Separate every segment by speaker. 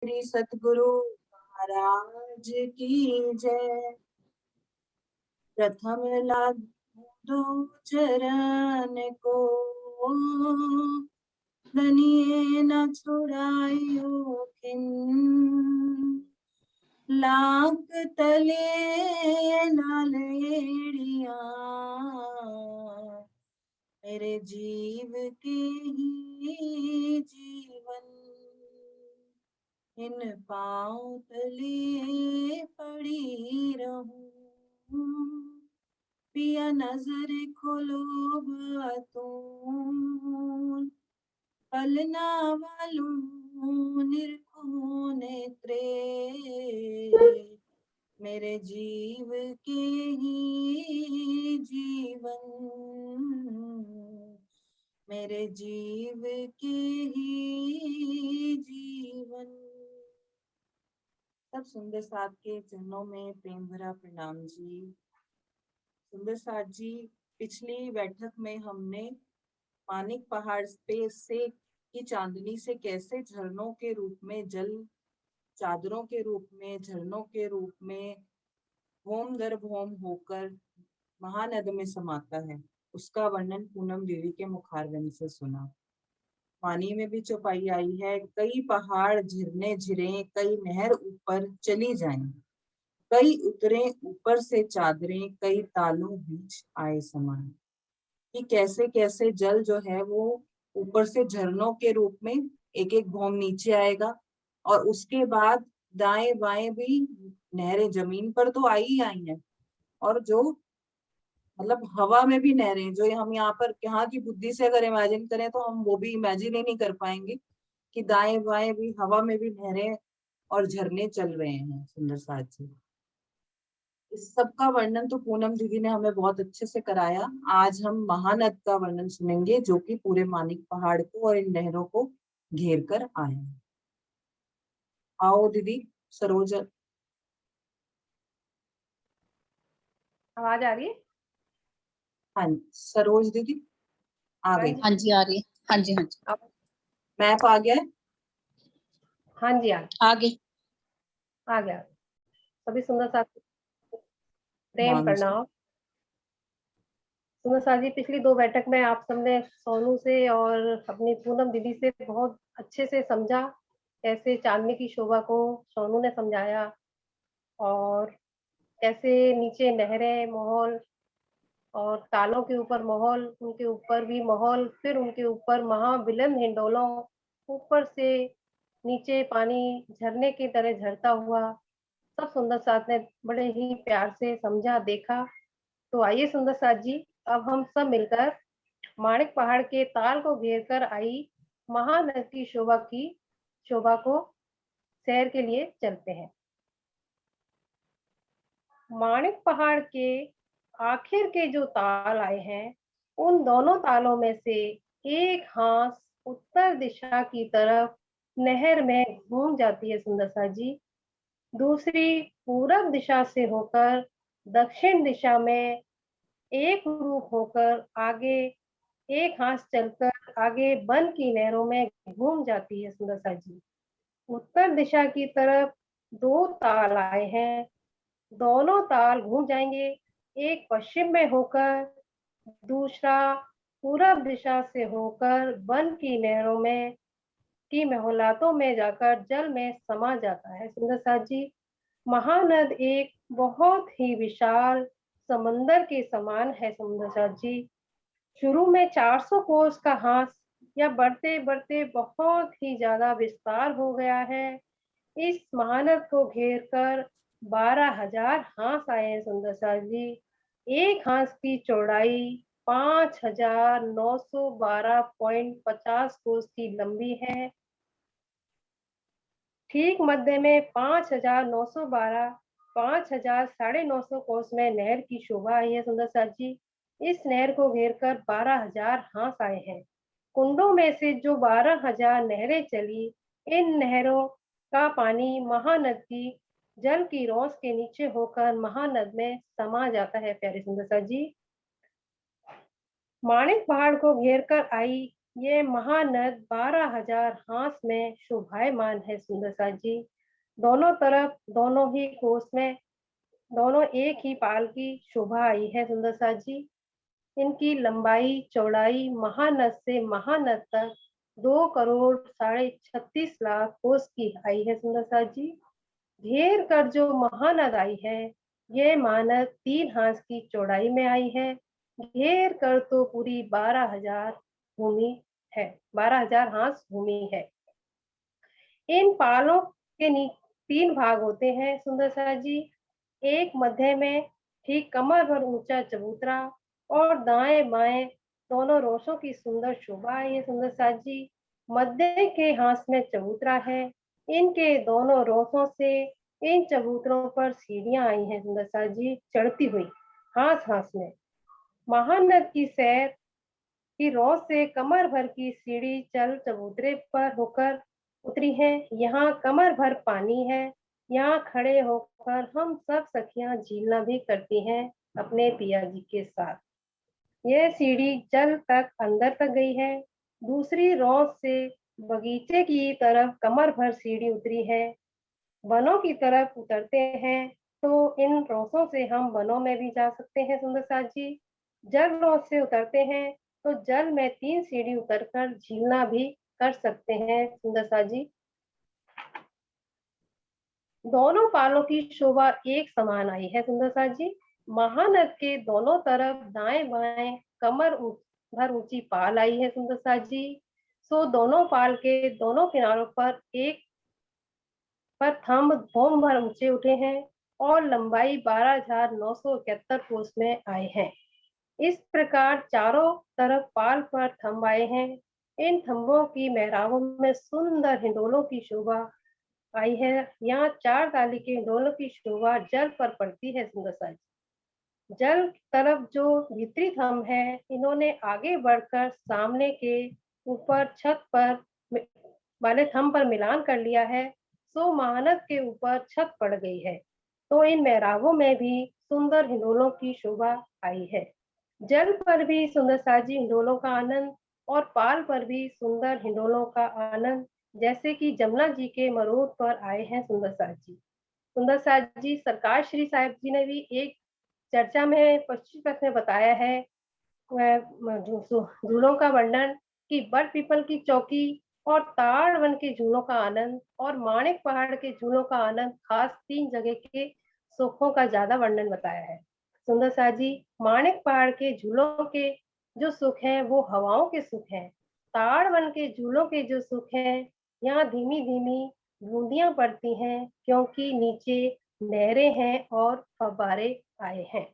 Speaker 1: श्री सतगुरु महाराज की जय। प्रथम लागू चरण को, धनिये न छुड़ायो खिन। लाख तले नालेड़िया, मेरे जीव के ही जीवन। इन पाँव तले पड़ी रहूं, पिया नजर खोलो बातून। पलना वालू निरखो नेत्रे, मेरे जीव के ही जीवन। मेरे जीव के ही जीवन। सब सुंदर साथ के चरणों में प्रेम भरा प्रणाम जी। सुंदर साथ जी, पिछली बैठक में हमने मानिक पहाड़ पे से की चांदनी से कैसे झरनों के रूप में जल, चादरों के रूप में, झरनों के रूप में भौम दर भौम होकर महानद में समाता है, उसका वर्णन पूनम देवी के मुखारविंद से सुना। पानी में भी चौपाई आई है, कई पहाड़ झरने झिरे, कई नहर ऊपर चली जाएं, कई उतरे ऊपर से चादरें, कई तालों बीच आए समान। कि कैसे कैसे जल जो है वो ऊपर से झरनों के रूप में एक एक भौम नीचे आएगा, और उसके बाद दाएं बाएं भी नहरें जमीन पर तो आई हैं, और जो मतलब हवा में भी नहरें, जो हम यहाँ पर यहाँ की बुद्धि से अगर इमेजिन करें तो हम वो भी इमेजिन ही नहीं कर पाएंगे कि दाएं बाएं भी हवा में भी नहरें और झरने चल रहे हैं। सुंदर साथ जी, इस सब का वर्णन तो पूनम दीदी ने हमें बहुत अच्छे से कराया। आज हम महानद का वर्णन सुनेंगे, जो कि पूरे मानिक पहाड़ को और इन नहरों को घेर कर आए हैं। आओ दीदी सरोज।
Speaker 2: आवाज आ रही है?
Speaker 1: हाँ सरोज दीदी आ गई।
Speaker 3: हाँ जी आ रही है। हाँ जी हाँ जी।
Speaker 1: मैप आ गया है?
Speaker 2: हाँ जी आ गया। सभी सुंदर साथ प्रेम प्रणाम। सुंदर साथ जी, पिछली 2 बैठक में आप सबने सोनू से और अपनी पूनम दीदी से बहुत अच्छे से समझा, कैसे चांदनी की शोभा को सोनू ने समझाया, और कैसे नीचे नहरें माहौल और तालों के ऊपर माहौल, उनके ऊपर भी माहौल, फिर उनके ऊपर महाविलन हिंडोलों, ऊपर से नीचे पानी झरने की तरह झरता हुआ। सब सुंदर साथ ने बड़े ही प्यार से समझा, देखा। तो आइए सुंदर साथ जी, अब हम सब मिलकर माणिक पहाड़ के ताल को घेर कर आई महानद की शोभा को सैर के लिए चलते हैं। माणिक पहाड़ के आखिर के जो ताल आए हैं, उन दोनों तालों में से एक हांस उत्तर दिशा की तरफ नहर में घूम जाती है सुंदर सा जी, दूसरी पूरब दिशा से होकर दक्षिण दिशा में एक रूप होकर आगे एक हांस चलकर आगे वन की नहरों में घूम जाती है सुंदर सा जी। उत्तर दिशा की तरफ 2 ताल आए हैं, दोनों ताल घूम जाएंगे, एक पश्चिम में होकर दूसरा पूरब दिशा से होकर वन की नहरों में की महौलातों में जाकर जल में समा जाता है सुंदर साथ जी। महानद एक बहुत ही विशाल समंदर के समान है सुंदर साथ जी। शुरू में 400 कोस का हांस, या बढ़ते बढ़ते बहुत ही ज्यादा विस्तार हो गया है। इस महानद को घेर कर 12,000 हांस आए हैं सुंदर साथ जी। एक हांस की चौड़ाई 5,912.50 कोस की लंबी है। ठीक मध्य में 5,912, 5,000 950 कोस में नहर की शोभा आई है सुंदर साथ जी। इस नहर को घेरकर 12,000 हांस आए हैं। कुंडों में से जो 12,000 नहरें चली, इन नहरों का पानी महानद की जल की रौस के नीचे होकर महानद में समा जाता है। प्यारे सुंदर साथ जी, माणिक पहाड़ को घेर कर आई ये महानद 12,000 हांस में शोभायमान है सुंदर सा जी। दोनों तरफ दोनों ही कोस में दोनों एक ही पाल की शोभा आई है सुंदर सा जी। इनकी लंबाई चौड़ाई महानद से महानद तक 2 करोड़ 36.5 लाख कोस की आई है सुंदर सा जी। घेर कर जो महानद आई है, ये महानद 3 हाथ की चौड़ाई में आई है। घेर कर तो पूरी 12,000 भूमि है, 12,000 हाथ भूमि है। इन पालों के 3 भाग होते हैं सुंदर सा जी। एक मध्य में ठीक कमर भर ऊंचा चबूतरा और दाएं बाएं दोनों रोशों की सुंदर शोभा है ये सुंदर सा जी। मध्य के हाथ में चबूतरा है। इनके दोनों रोशों से इन चबूतरों पर सीढ़ियां आई हैं सुंदर सा जी, चढ़ती हुई हाथ हाथ में। महानद की सैर की रौ से कमर भर की सीढ़ी चल चबूतरे पर होकर उतरी है। यहाँ कमर भर पानी है। यहाँ खड़े होकर हम सब सखियां झीलना भी करती हैं अपने पिया जी के साथ। यह सीढ़ी जल तक अंदर तक गई है। दूसरी रौ से बगीचे की तरफ कमर भर सीढ़ी उतरी है। वनों की तरफ उतरते हैं तो इन रोसों से हम वनों में भी जा सकते हैं सुंदर साथ जी। जल रोस से उतरते हैं तो जल में 3 सीढ़ी उतरकर झीलना भी कर सकते हैं सुंदर साथ जी। दोनों पालों की शोभा एक समान आई है सुंदर साथ जी। महानद के दोनों तरफ दाएं बाएं कमर भर ऊंची पाल आई है सुंदर साथ जी। सो दोनों पाल के दोनों किनारों पर एक पर थंब भौम भर ऊंचे उठे हैं और लंबाई 12,971 कोस में आए हैं। इस प्रकार चारों तरफ पाल पर थंब आए हैं। इन थंबों की मेहराबों में सुंदर हिंडोलों की शोभा आई है। यहाँ 4 ताली के हिंडोलों की शोभा जल पर पड़ती है सुंदर सा। जल तरफ जो भीतरी थंब है, इन्होंने आगे बढ़कर सामने के ऊपर छत पर वाले थंब पर मिलान कर लिया है। सो महानद के ऊपर छत पड़ गई है। तो इन मेहराबों में भी सुंदर हिंडोलों की शोभा आई है। जल पर भी सुंदर साजी हिंडोलों का आनंद और पाल पर भी सुंदर हिंडोलों का आनंद, जैसे कि जमुना जी के मरोड़ पर आए हैं सुंदर साज जी। सुंदर साज जी सरकार श्री साहिब जी ने भी एक चर्चा में 25 में बताया है झूलों का वर्णन कि बड़ पीपल की चौकी और ताड़ वन के झूलों का आनंद और माणिक पहाड़ के झूलों का आनंद खास 3 जगह के सुखों का ज्यादा वर्णन बताया है सुंदर सा जी। माणिक पहाड़ के झूलों के जो सुख हैं वो हवाओं के सुख हैं। ताड़ वन के झूलों के जो सुख हैं, यहाँ धीमी धीमी बूंदियां पड़ती हैं क्योंकि नीचे नहरें हैं और फव्वारे आए हैं।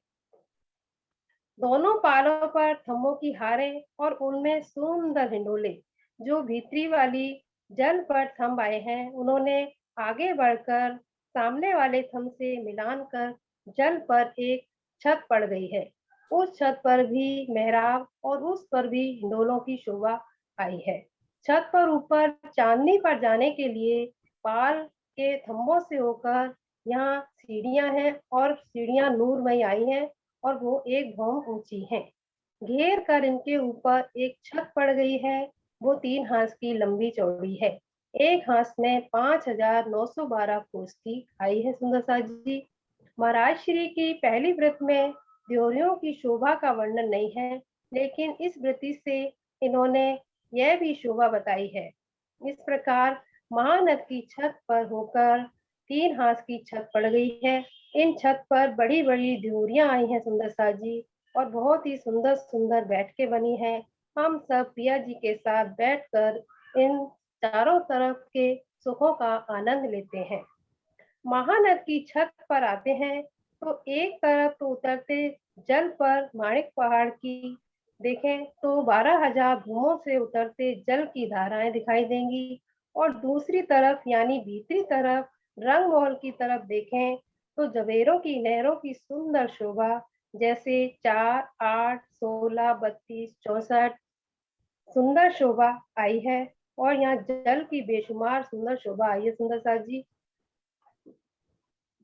Speaker 2: दोनों पालों पर थम्बों की हारें और उनमें सुंदर हिंडोले। जो भीतरी वाली जल पर थंब आए हैं, उन्होंने आगे बढ़कर सामने वाले थंब से मिलान कर जल पर एक छत पड़ गई है। उस छत पर भी मेहराब और उस पर भी हिंडोलों की शोभा आई है। छत पर ऊपर चांदनी पर जाने के लिए पाल के थंबों से होकर यहाँ सीढ़ियां हैं और सीढ़ियां नूरमयी आई हैं और वो एक भौम ऊंची है। घेर कर इनके ऊपर एक छत पड़ गई है। वो 3 हाथ की लंबी चौड़ी है। एक हाथ में 5,912 कोस की आई है सुंदर सा जी। महाराज श्री की पहली व्रत में द्योरियों की शोभा का वर्णन नहीं है, लेकिन इस वृत्ति से इन्होंने यह भी शोभा बताई है। इस प्रकार महानद की छत पर होकर 3 हाथ की छत पड़ गई है। इन छत पर बड़ी बड़ी ड्योरियां आई हैं सुंदर सा जी और बहुत ही सुंदर सुंदर बैठके बनी है। हम सब पिया जी के साथ बैठकर इन चारों तरफ के सुखों का आनंद लेते हैं। महानद की छत पर आते हैं तो एक तरफ तो उतरते जल पर माणिक पहाड़ की देखें तो 12,000 भूमों से उतरते जल की धाराएं दिखाई देंगी और दूसरी तरफ यानी भीतरी तरफ रंगमहल की तरफ देखें तो जवेरों की नहरों की सुंदर शोभा, जैसे 4, 8, 16, 32, 64 सुंदर शोभा आई है। और यहाँ जल की बेशुमार सुंदर शोभा आई है सुंदर सा जी।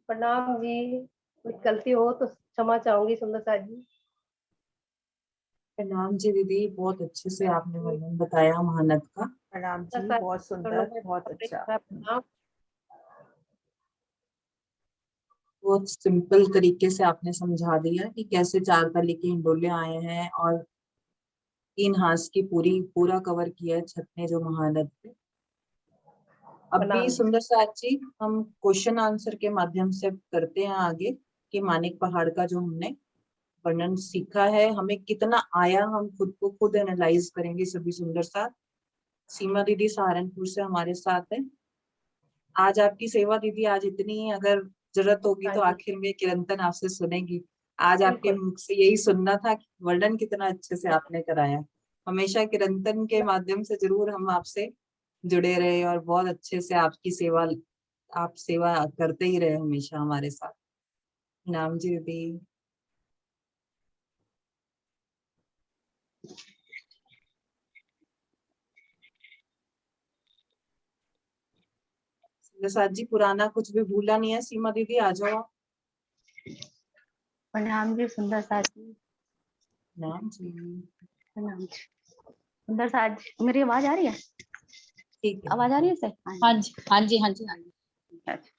Speaker 2: प्रणाम जी, कुछ गलती हो तो क्षमा चाहूंगी सुंदर सा जी।
Speaker 1: प्रणाम जी दीदी, बहुत अच्छे से आपने वर्णन बताया महानद का।
Speaker 4: प्रणाम जी,
Speaker 2: सर,
Speaker 4: बहुत सुंदर, बहुत अच्छा।
Speaker 2: प्रणाम।
Speaker 1: बहुत सिंपल तरीके से आपने समझा दिया कि कैसे 4 तले के हिंडोले आए हैं और 3 हाथ की पूरा कवर किया है छत ने जो महानद पे। अभी
Speaker 2: प्रणाम।
Speaker 1: सुंदर साथ जी हम क्वेश्चन आंसर के माध्यम से करते हैं आगे कि मानिक पहाड़ का जो हमने वर्णन सीखा है हमें कितना आया, हम खुद को खुद एनालाइज करेंगे सभी सुंदर साथ। सीमा दीदी सहारनपुर से हमारे साथ है। आज आपकी सेवा दीदी, आज इतनी अगर जरूरत होगी तो
Speaker 2: हाँ जी,
Speaker 1: आखिर में किरंतन आपसे सुनेगी। आज आपके
Speaker 2: बिल्कुल।
Speaker 1: मुख से यही सुनना था कि वर्णन कितना अच्छे से आपने कराया। हमेशा किरंतन के माध्यम से जरूर हम आपसे जुड़े रहे और बहुत अच्छे से आपकी सेवा, आप सेवा करते ही रहे हमेशा हमारे साथ। नाम जी दीदी। प्रसाद जी पुराना कुछ भी भूला नहीं है। सीमा दीदी आ जाओ।
Speaker 3: प्रणाम जी सुंदर साथ जी।
Speaker 1: नाम जी।
Speaker 3: प्रणाम जी सुंदर साथ जी। मेरी आवाज आ रही है?
Speaker 1: ठीक है।
Speaker 3: आवाज आ रही है सर? हाँ जी हाँ जी हाँ जी हाँ जी। अच्छा।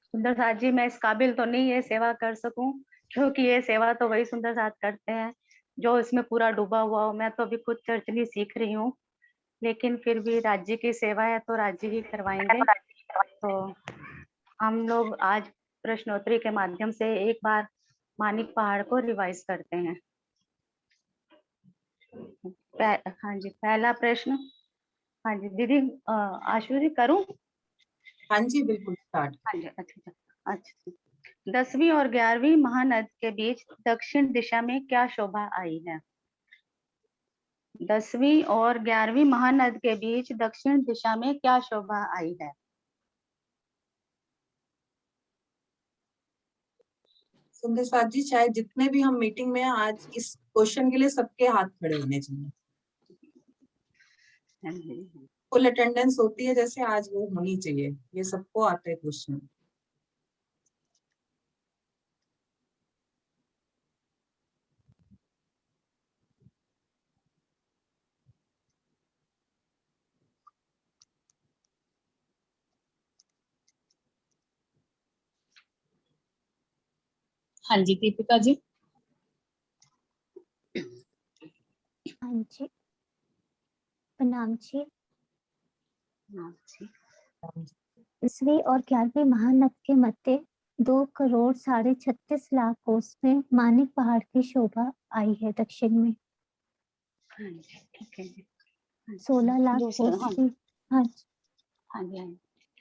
Speaker 3: सुंदर साथ जी, मैं इस काबिल तो नहीं है सेवा कर सकूं, क्योंकि ये सेवा तो वही सुंदर साथ करते हैं जो इसमें पूरा डूबा हुआ हो। मैं तो अभी खुद चर्चनी सीख रही हूँ, लेकिन फिर भी राज्य की सेवा है तो राज्य ही करवाएंगे। तो हम लोग आज प्रश्नोत्तरी के माध्यम से एक बार मानिक पहाड़ को रिवाइज करते हैं। हाँ जी, पहला प्रश्न। हाँ जी दीदी, आशु जी करूं?
Speaker 1: हाँ जी बिल्कुल स्टार्ट।
Speaker 3: हाँ जी, अच्छा अच्छा अच्छा। 10वीं और 11वीं महानद के बीच दक्षिण दिशा में क्या शोभा आई है? 10वीं और 11वीं महानद के बीच दक्षिण दिशा में क्या शोभा आई है?
Speaker 1: सुंदर साथ जी, चाहे जितने भी हम मीटिंग में हैं, आज इस क्वेश्चन के लिए सबके हाथ खड़े होने चाहिए।
Speaker 3: हाँ जी,
Speaker 1: फुल अटेंडेंस होती है जैसे आज वो होनी चाहिए। ये सबको आता है क्वेश्चन।
Speaker 3: हाँ जी दीपिका जी।
Speaker 5: हाँ जी, प्रणाम जी।
Speaker 3: हाँ जी।
Speaker 5: 10वीं और 11वीं महानद के मध्य 2,36,36 कोस में मानिक पहाड़ की शोभा आई है दक्षिण में।
Speaker 3: हाँ जी ठीक है जी।
Speaker 5: 16 लाख
Speaker 3: दूसरा,
Speaker 5: कोस
Speaker 3: हाँ
Speaker 5: की। हाँ जी,
Speaker 3: हाँ जी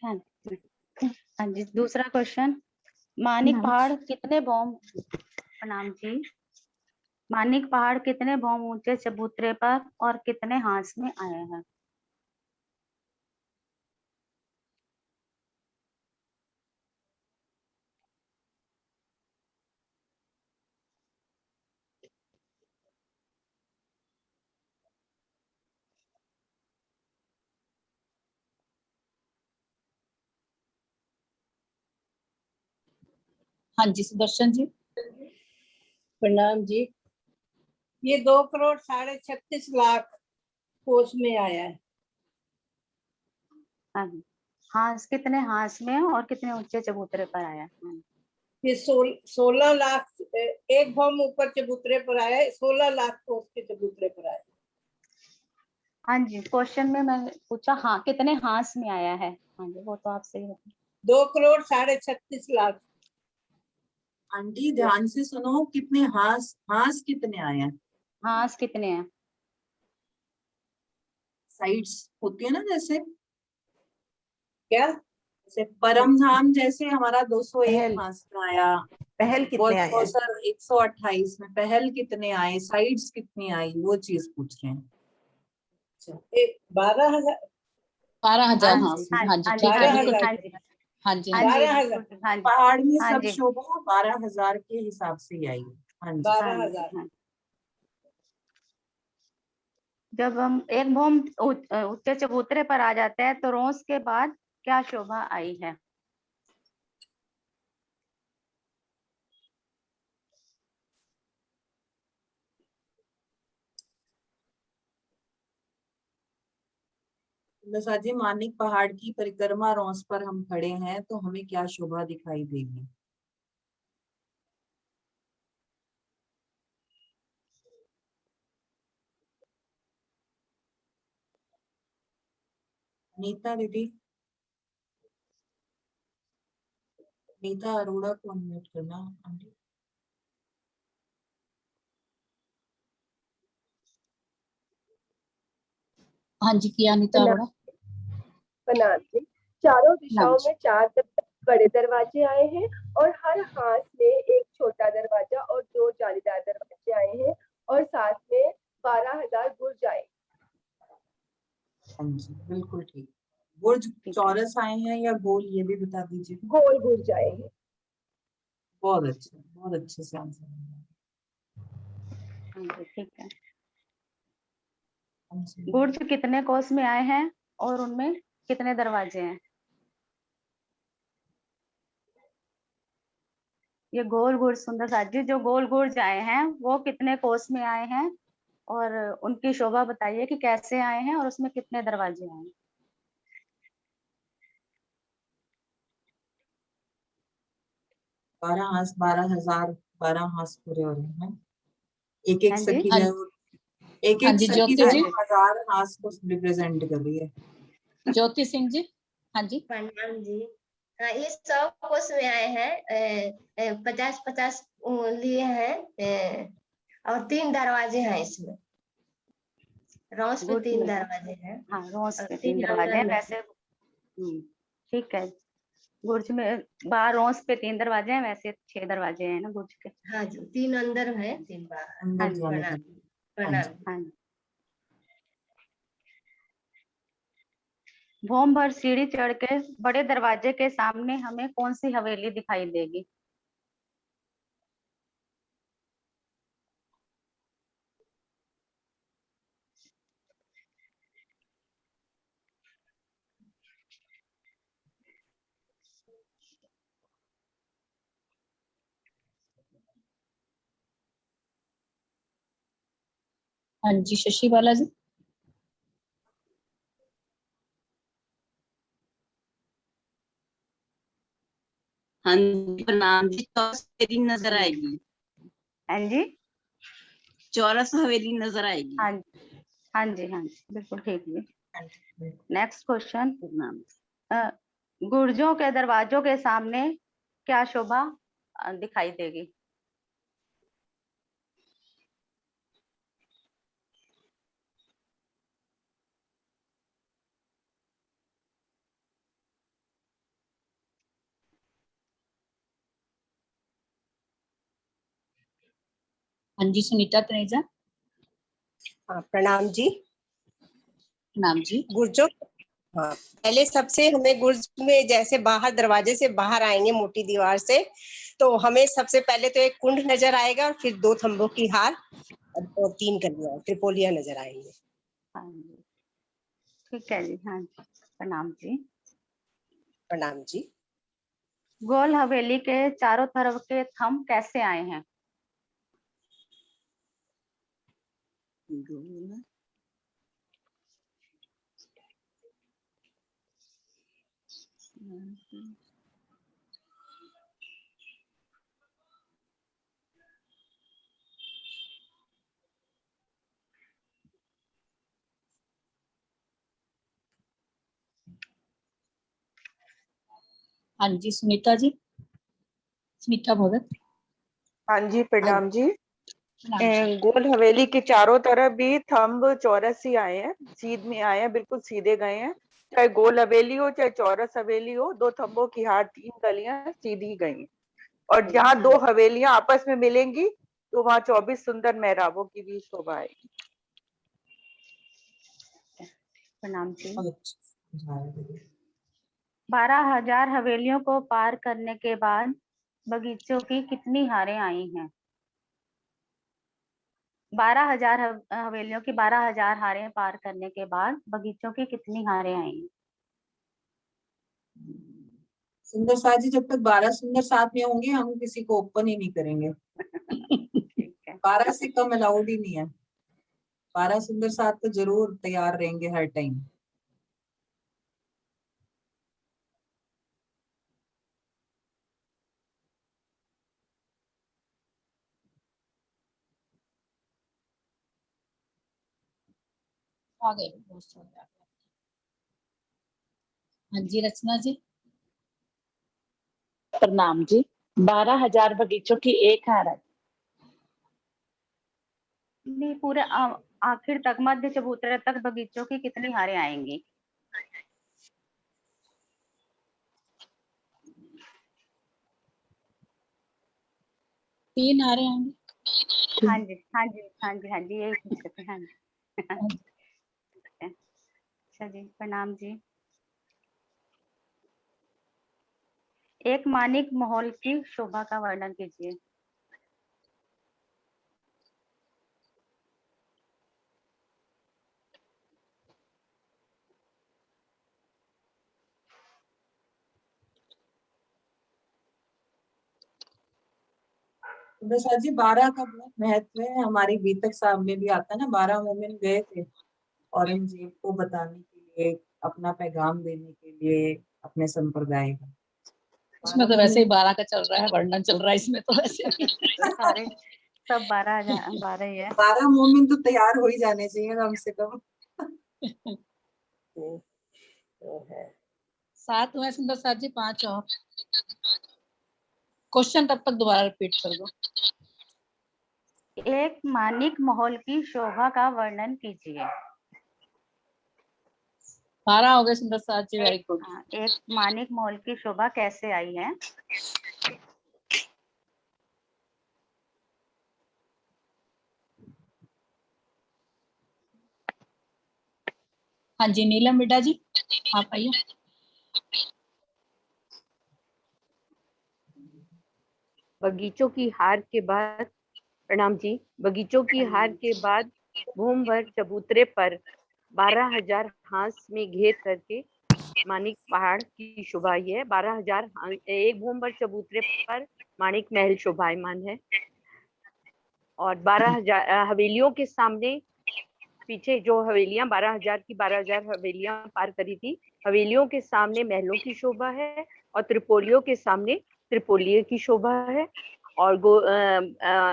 Speaker 3: हाँ जी हाँ जी। दूसरा क्वेश्चन, मानिक
Speaker 5: प्रणाम
Speaker 3: पहाड़
Speaker 5: जी।
Speaker 3: कितने भौम, प्रणाम जी, मानिक पहाड़ कितने भौम ऊंचे चबूतरे पर और कितने हाथ में आए हैं? हाँ जी सुदर्शन जी।
Speaker 6: प्रणाम जी। ये 2,36,36 कोस में आया है।
Speaker 3: हाँ जी, हाथ कितने हाथ में और कितने ऊंचे चबूतरे पर आया?
Speaker 6: ये 16 लाख, एक भौम ऊपर चबूतरे पर आया है, 16 लाख कोस के चबूतरे पर आया है।
Speaker 3: हाँ जी, क्वेश्चन में मैंने पूछा हाँ कितने हाथ में आया है। हाँ जी वो तो आप सही बता।
Speaker 6: 2,36,36
Speaker 1: आंटी ध्यान से सुनो, कितने हाथ, हाथ कितने आए हैं?
Speaker 3: हाथ कितने हैं?
Speaker 1: साइड्स होती है ना, जैसे
Speaker 6: क्या?
Speaker 1: जैसे परम धाम जैसे हमारा 201
Speaker 4: पहल
Speaker 1: हाथ का आया।
Speaker 4: पहल कितने आए हैं?
Speaker 1: सर 128 में पहल कितने आए, साइड्स कितनी आई, वो चीज पूछ रहे हैं।
Speaker 6: 12,000।
Speaker 3: 12,000।
Speaker 1: हाँ
Speaker 3: हाँ
Speaker 1: जी।
Speaker 3: हाँ जी
Speaker 1: हाँ
Speaker 3: ठीक है बिल्कुल।
Speaker 6: 12,000।
Speaker 3: हाँ जी हाँ जी हाँ जी
Speaker 6: 12,000।
Speaker 3: बिल्कुल। हाँ जी
Speaker 1: पहाड़ में
Speaker 3: हाँ
Speaker 1: सब
Speaker 3: जी
Speaker 1: शोभा 12,000 के हिसाब से ही आई है। हाँ जी।
Speaker 3: हाँ जी
Speaker 6: 12,000।
Speaker 3: हाँ। जब हम एक भौम ऊंचे चबूतरे पर आ जाते हैं तो रोज के बाद क्या शोभा आई है?
Speaker 1: सुंदर जी, मानिक पहाड़ की परिक्रमा रॉस पर हम खड़े हैं तो हमें क्या शोभा दिखाई देगी? नीता दीदी, नीता अरोड़ा को अनम्यूट करना आंटी।
Speaker 7: हाँ जी, किया नीता अरोड़ा।
Speaker 8: प्रणाम जी। चारों दिशाओं
Speaker 7: प्रणाम जी।
Speaker 8: में चार बड़े दरवाजे आए हैं और हर हाथ में एक छोटा दरवाजा और 2 जालीदार दरवाजे आए हैं और साथ में 12,000 बुर्ज आए।
Speaker 1: हाँ जी, बिल्कुल ठीक। बुर्ज चौरस आए हैं या गोल, ये भी बता दीजिए।
Speaker 8: गोल बुर्ज आए हैं।
Speaker 1: बहुत अच्छे से आंसर।
Speaker 3: ठीक है।
Speaker 1: हाँ जी।
Speaker 3: बुर्ज कितने कोस में आए हैं और उनमें कितने दरवाजे हैं? ये गोल बुर्ज सुंदर साथ जी, जो गोल बुर्ज आए हैं वो कितने कोस में आए हैं और उनकी शोभा बताइए कि कैसे आए हैं और उसमें कितने दरवाजे आए हैं?
Speaker 1: 12 हाथ, 12,000, 12 हाथ पूरे हो रहे हैं। एक
Speaker 3: हाँ
Speaker 1: एक
Speaker 3: जी।
Speaker 1: सखी
Speaker 7: हाँ
Speaker 1: जो एक
Speaker 7: हाँ
Speaker 1: एक
Speaker 7: जी,
Speaker 1: सखी
Speaker 7: ज्योति
Speaker 1: जो
Speaker 7: जी।
Speaker 1: 1000 हाथ को रिप्रेजेंट कर रही है।
Speaker 7: ज्योति सिंह जी। हाँ जी।
Speaker 9: प्रणाम जी। हाँ, ये 100 कोस में आए हैं, 50-50 लिए हैं, और 3 दरवाजे हैं इसमें। रॉस पे
Speaker 3: बुर्ज
Speaker 9: 3
Speaker 3: में,
Speaker 9: दरवाजे हैं
Speaker 3: हाँ रोज
Speaker 9: और
Speaker 3: पे 3
Speaker 9: 3
Speaker 3: दरवाजे हैं
Speaker 9: अंदर में।
Speaker 3: वैसे। ठीक है। बुर्ज में 12 रोज पे 3 दरवाजे हैं, वैसे 6 दरवाजे हैं ना बुर्ज के।
Speaker 9: हाँ जी, 3 अंदर है, 3 बाहर।
Speaker 1: अंदर
Speaker 3: हाँ जी।
Speaker 1: जाने
Speaker 9: प्रणाम
Speaker 1: के लिए।
Speaker 9: प्रणाम।
Speaker 3: हाँ जी। भोम भर सीढ़ी चढ़ के बड़े दरवाजे के सामने हमें कौन सी हवेली दिखाई देगी?
Speaker 7: हाँ जी, शशि बाला जी।
Speaker 10: हाँ जी, प्रणाम जी। चौरस हवेली नजर आएगी।
Speaker 3: हाँ जी।
Speaker 10: चौरस हवेली नजर आएगी।
Speaker 3: हाँ जी, हाँ जी, हाँ जी, बिल्कुल ठीक है। Next question.
Speaker 10: प्रणाम।
Speaker 3: गुर्जों के दरवाजों के सामने क्या शोभा दिखाई देगी?
Speaker 7: हाँ जी, सुनीता तनेजा।
Speaker 8: हाँ, प्रणाम जी।
Speaker 7: प्रणाम जी।
Speaker 8: गुर्जों, हाँ, पहले सबसे हमें गुर्ज में जैसे बाहर दरवाजे से बाहर आएंगे मोटी दीवार से, तो हमें सबसे पहले तो एक कुंड नजर आएगा और फिर 2 थंबों की हार और 3 कलियां त्रिपोलियां नजर आएंगे।
Speaker 3: हाँ जी, ठीक है जी। हाँ जी, प्रणाम जी।
Speaker 8: प्रणाम जी।
Speaker 3: गोल हवेली के चारों तरफ के थंब कैसे आए हैं?
Speaker 7: हाँ जी, सुनीता जी। सुनीता भगत।
Speaker 4: हाँ जी, प्रणाम जी।
Speaker 7: प्रणाम जी।
Speaker 4: गोल हवेली के चारों तरफ भी थंब चौरस ही आए हैं, सीध में आए हैं, बिल्कुल सीधे गए हैं। चाहे गोल हवेली हो चाहे चौरस हवेली हो, 2 थंबों की हार 3 कलियां सीधी गई हैं। और जहाँ 2 हवेलियां आपस में मिलेंगी तो वहाँ 24 सुंदर मेहराबों की भी शोभा आएगी।
Speaker 3: प्रणाम जी।
Speaker 2: 12,000 हवेलियों को पार करने के बाद बगीचों की कितनी हारें आई हैं? 12,000 हवेलियों की 12,000 हारें पार करने के बाद बगीचों की कितनी हारें आई हैं?
Speaker 1: सुंदर साथ जी, जब तक 12 सुंदर साथ में होंगे हम किसी को ओपन ही नहीं करेंगे।
Speaker 3: ठीक है।
Speaker 1: 12 से कम अलाउड ही नहीं है। 12 सुंदर साथ तो जरूर तैयार रहेंगे हर टाइम।
Speaker 7: आ गए बहुत सारे आ गए। हाँ जी रचना जी।
Speaker 4: प्रणाम जी। 12,000 बगीचों की एक हार है।
Speaker 3: नहीं, पूरे आखिर तक मध्य चबूतरे तक बगीचों की कितनी हारें आएंगी?
Speaker 7: तीन हारे आएंगे।
Speaker 3: हाँ जी हाँ जी हाँ जी हाँ जी, यही पूछ रहे थे। हाँ जी। अच्छा जी, प्रणाम जी। एक मानिक महल की शोभा का वर्णन कीजिए।
Speaker 1: सुंदर जी 12 का बहुत महत्व है, हमारी गीतक साहब में भी आता है ना, 12 मोमिन गए थे औरंगजेब को बताने के लिए, अपना पैगाम देने के लिए अपने संप्रदाय का।
Speaker 7: इसमें तो वैसे ही 12 का चल रहा है, वर्णन चल रहा है इसमें तो वैसे भी।
Speaker 3: सारे सब 12 ही है।
Speaker 1: 12 मोमिन तो तैयार हो ही जाने चाहिए कम से कम।
Speaker 7: 7 हुए सुंदर साथ जी, 5 और। क्वेश्चन तब तक दोबारा रिपीट कर दो।
Speaker 3: एक मानिक महल की शोभा का वर्णन कीजिए।
Speaker 7: 12 हो गए सुंदर साथ जी, वेरी गुड।
Speaker 3: एक मानिक महल की शोभा कैसे आई है?
Speaker 7: हाँ जी नीलम बेटा जी, आप आइए।
Speaker 11: बगीचों की हार के बाद, प्रणाम जी, बगीचों की हार के बाद भूमभर चबूतरे पर 12,000 हांस में घेर करके मानिक पहाड़ की शोभा आई है। 12,000 एक भूमभर चबूतरे पर मानिक महल शोभायमान है और 12,000 हवेलियों के सामने, पीछे जो हवेलियां 12,000 की 12,000 हवेलियां पार करी थी, हवेलियों के सामने महलों की शोभा है और त्रिपोलियों के सामने त्रिपोलिये की शोभा है। और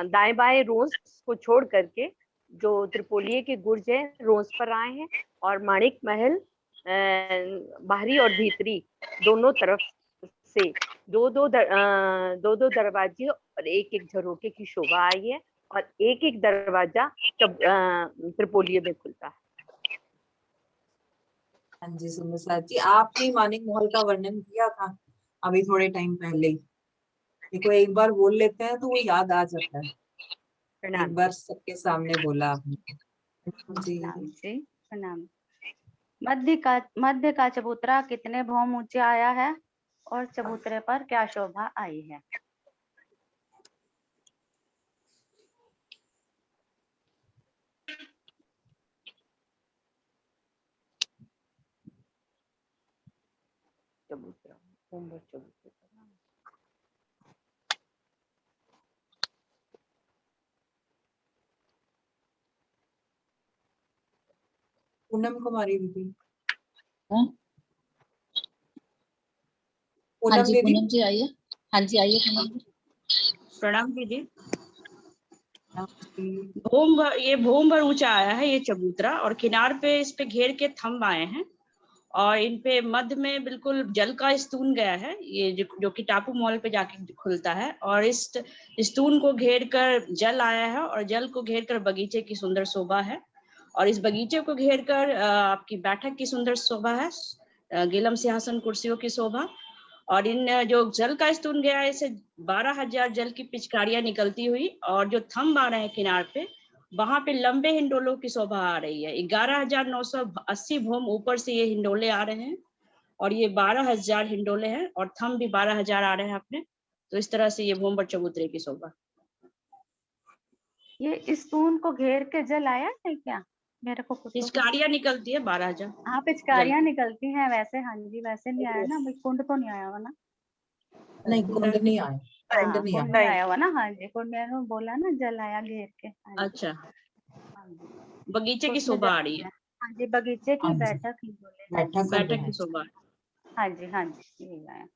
Speaker 11: दाएं बाएं रोंस को छोड़ करके जो त्रिपोलिये के गुर्ज हैं रोंस पर आए हैं और मानिक महल बाहरी और भीतरी दोनों तरफ से दो दो दरवाजे और एक एक झरोके की शोभा आई है और एक एक दरवाजा त्रिपोलिये में खुलता है।
Speaker 1: हाँ जी सुंदर साथ जी, आपने मानिक महल का वर्णन किया था अभी थोड़े टाइम पहले ही। देखो एक बार बोल लेते हैं तो वो याद आ जाता है। एक बार सबके सामने बोला आपने। जी
Speaker 3: प्रणाम। मध्य का चबूतरा कितने भौम ऊंचे आया है और चबूतरे पर क्या शोभा आई है?
Speaker 11: चबूतरा, भूमभर चबूतरा।
Speaker 1: पूनम कुमारी दीदी।
Speaker 7: हाँ
Speaker 1: पूनम
Speaker 7: जी
Speaker 1: दीदी।
Speaker 7: पूनम जी आइए। हाँ जी आइए पूनम जी।
Speaker 10: प्रणाम दीदी।
Speaker 1: भूम
Speaker 10: ये भूम भर ऊंचा आया है ये चबूतरा और किनार पे इस पे घेर के थंब आए हैं और इन पे मध्य में बिल्कुल जल का स्तून गया है, ये जो कि टापू मॉल पे जाके खुलता है और इस स्तून को घेर कर जल आया है और जल को घेर कर बगीचे की सुंदर शोभा है और इस बगीचे को घेर कर आपकी बैठक की सुंदर शोभा है, गिलम सिंहासन कुर्सियों की शोभा। और इन जो जल का स्तून गया है इसे 12,000 जल की पिचकारियां निकलती हुई और जो थंब आ रहे हैं किनार पे वहां पे लंबे हिंडोलों की शोभा आ रही है। 11,980 भूम ऊपर से ये हिंडोले आ रहे हैं और ये 12,000 हिंडोले हैं और थंब भी 12,000 आ रहे हैं अपने। तो इस तरह से ये भूम पर चबूतरे की शोभा।
Speaker 3: ये स्तून को घेर के जल आया है क्या? मेरे को
Speaker 10: पिचकारियां निकलती है 12,000।
Speaker 3: हाँ पिचकारियां निकलती हैं वैसे। हाँ जी वैसे नहीं आया ना, कुंड तो नहीं आया हुआ ना?
Speaker 1: नहीं कुंड नहीं आया,
Speaker 3: हाँ, कुंड नहीं आया हुआ ना। हाँ जी कुंड ने बोला ना जल आया घेर के।
Speaker 10: अच्छा बगीचे की शोभा आ रही है।
Speaker 3: हाँ जी बगीचे की बैठक
Speaker 10: की शोभा।
Speaker 3: हाँ जी यही आया।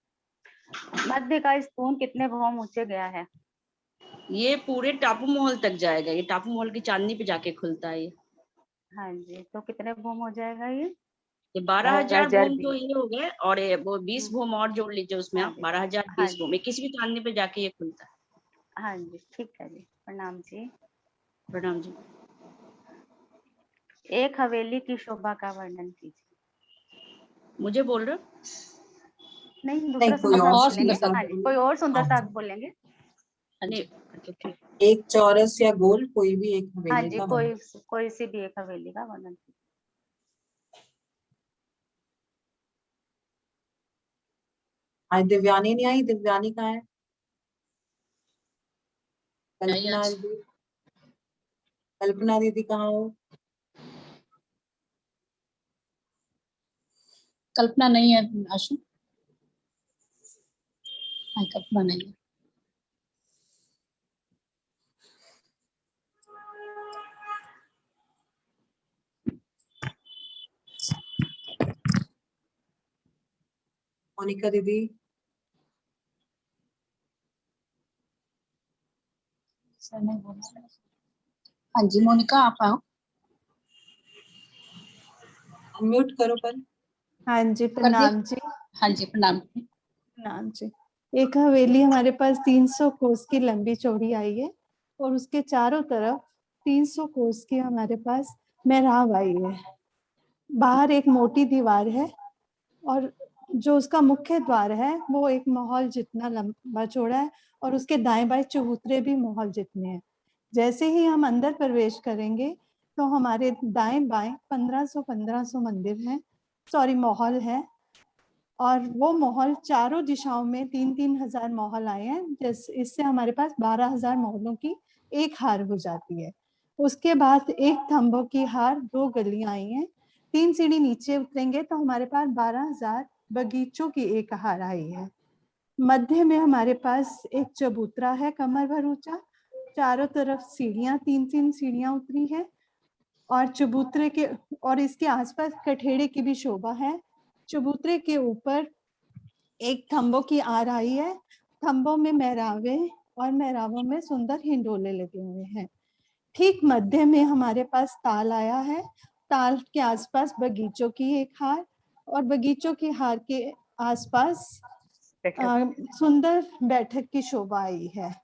Speaker 3: मध्य का स्तून कितने भौम ऊंचे गया है?
Speaker 10: ये पूरे टापू महल तक जाएगा, ये टापू महल की चांदनी पे जाके खुलता है ये।
Speaker 3: हाँ जी, तो कितने भूम हो जाएगा ये?
Speaker 10: ये 12,000 भूम तो
Speaker 11: 12,020।
Speaker 10: ये हो गए, और ये वो 20 भूम और जोड़ लीजिए उसमें
Speaker 3: हाँ
Speaker 10: आप,
Speaker 3: जी,
Speaker 10: 12,020 भूम। 21वीं चांदनी पे जाके ये खुलता है।
Speaker 3: हाँ जी, ठीक है जी। प्रणाम जी।
Speaker 10: प्रणाम जी।
Speaker 3: एक हवेली की शोभा का वर्णन कीजिए।
Speaker 10: मुझे बोल रहे हो?
Speaker 3: नहीं,
Speaker 1: नहीं,
Speaker 3: दूसरा
Speaker 1: कोई
Speaker 3: सुंदर
Speaker 1: और
Speaker 3: साथ
Speaker 7: सुंदर
Speaker 3: बोलेंगे।
Speaker 7: साथ
Speaker 3: हाँ जी,
Speaker 1: बोलिए।
Speaker 3: कोई और सुंदर
Speaker 1: हाँ
Speaker 3: साथ
Speaker 1: जी।
Speaker 3: बोलेंगे।
Speaker 7: हाँ
Speaker 10: नहीं,
Speaker 7: जी।
Speaker 10: अच्छा ठीक।
Speaker 1: एक चौरस या गोल, कोई भी एक
Speaker 3: हाँ
Speaker 1: हवेली
Speaker 3: जी,
Speaker 1: का वर्णन।
Speaker 3: कोई सी भी एक हवेली का वर्णन कीजिए।
Speaker 1: आज दिव्यानी नहीं आई, दिव्यानी कहाँ है?
Speaker 7: नहीं
Speaker 1: कल्पना
Speaker 7: आज।
Speaker 1: दीदी, कल्पना दीदी कहाँ हो?
Speaker 7: कल्पना नहीं है आशु। हाँ, कल्पना नहीं है।
Speaker 1: मोनिका दीदी,
Speaker 7: सर नहीं बोल रहा। हाँ जी मोनिका, आप आओ।
Speaker 1: अनम्यूट करो पर।
Speaker 12: हाँ जी,
Speaker 7: कर दिया।
Speaker 12: प्रणाम जी।
Speaker 7: हाँ जी प्रणाम।
Speaker 12: प्रणाम जी। एक हवेली हमारे पास 300 कोस की लंबी चौड़ी आई है और उसके चारों तरफ 300 कोस की हमारे पास मेहराब आई है। बाहर एक मोटी दीवार है और जो उसका मुख्य द्वार है वो एक महल जितना लंबा चौड़ा है और उसके दाएं बाएं चबूतरे भी महल जितने हैं। जैसे ही हम अंदर प्रवेश करेंगे तो हमारे दाएं बाएं 1500 मंदिर हैं, सॉरी महल है। और वो महल चारों दिशाओं में 3-3 हजार महल आए हैं, जैसे इससे हमारे पास 12,000 महलों की एक हार हो जाती है। उसके बाद एक थंबों की हार 2 गलियां आई हैं। 3 सीढ़ी नीचे उतरेंगे तो हमारे पास 12,000 बगीचों की एक हार आई है। मध्य में हमारे पास एक चबूतरा है कमर भर ऊंचा, चारों तरफ सीढ़ियां 3-3 सीढ़ियां उतरी है और चबूतरे के और इसके आसपास कठेड़े की भी शोभा है। चबूतरे के ऊपर एक थंबों की आर आई है, थंबों में मेहरावे और मेहराबों में सुंदर हिंडोले लगे हुए हैं। ठीक मध्य में हमारे पास ताल आया है, ताल के आसपास बगीचों की एक हार और बगीचों की हार के आसपास सुंदर बैठक की शोभा आई है।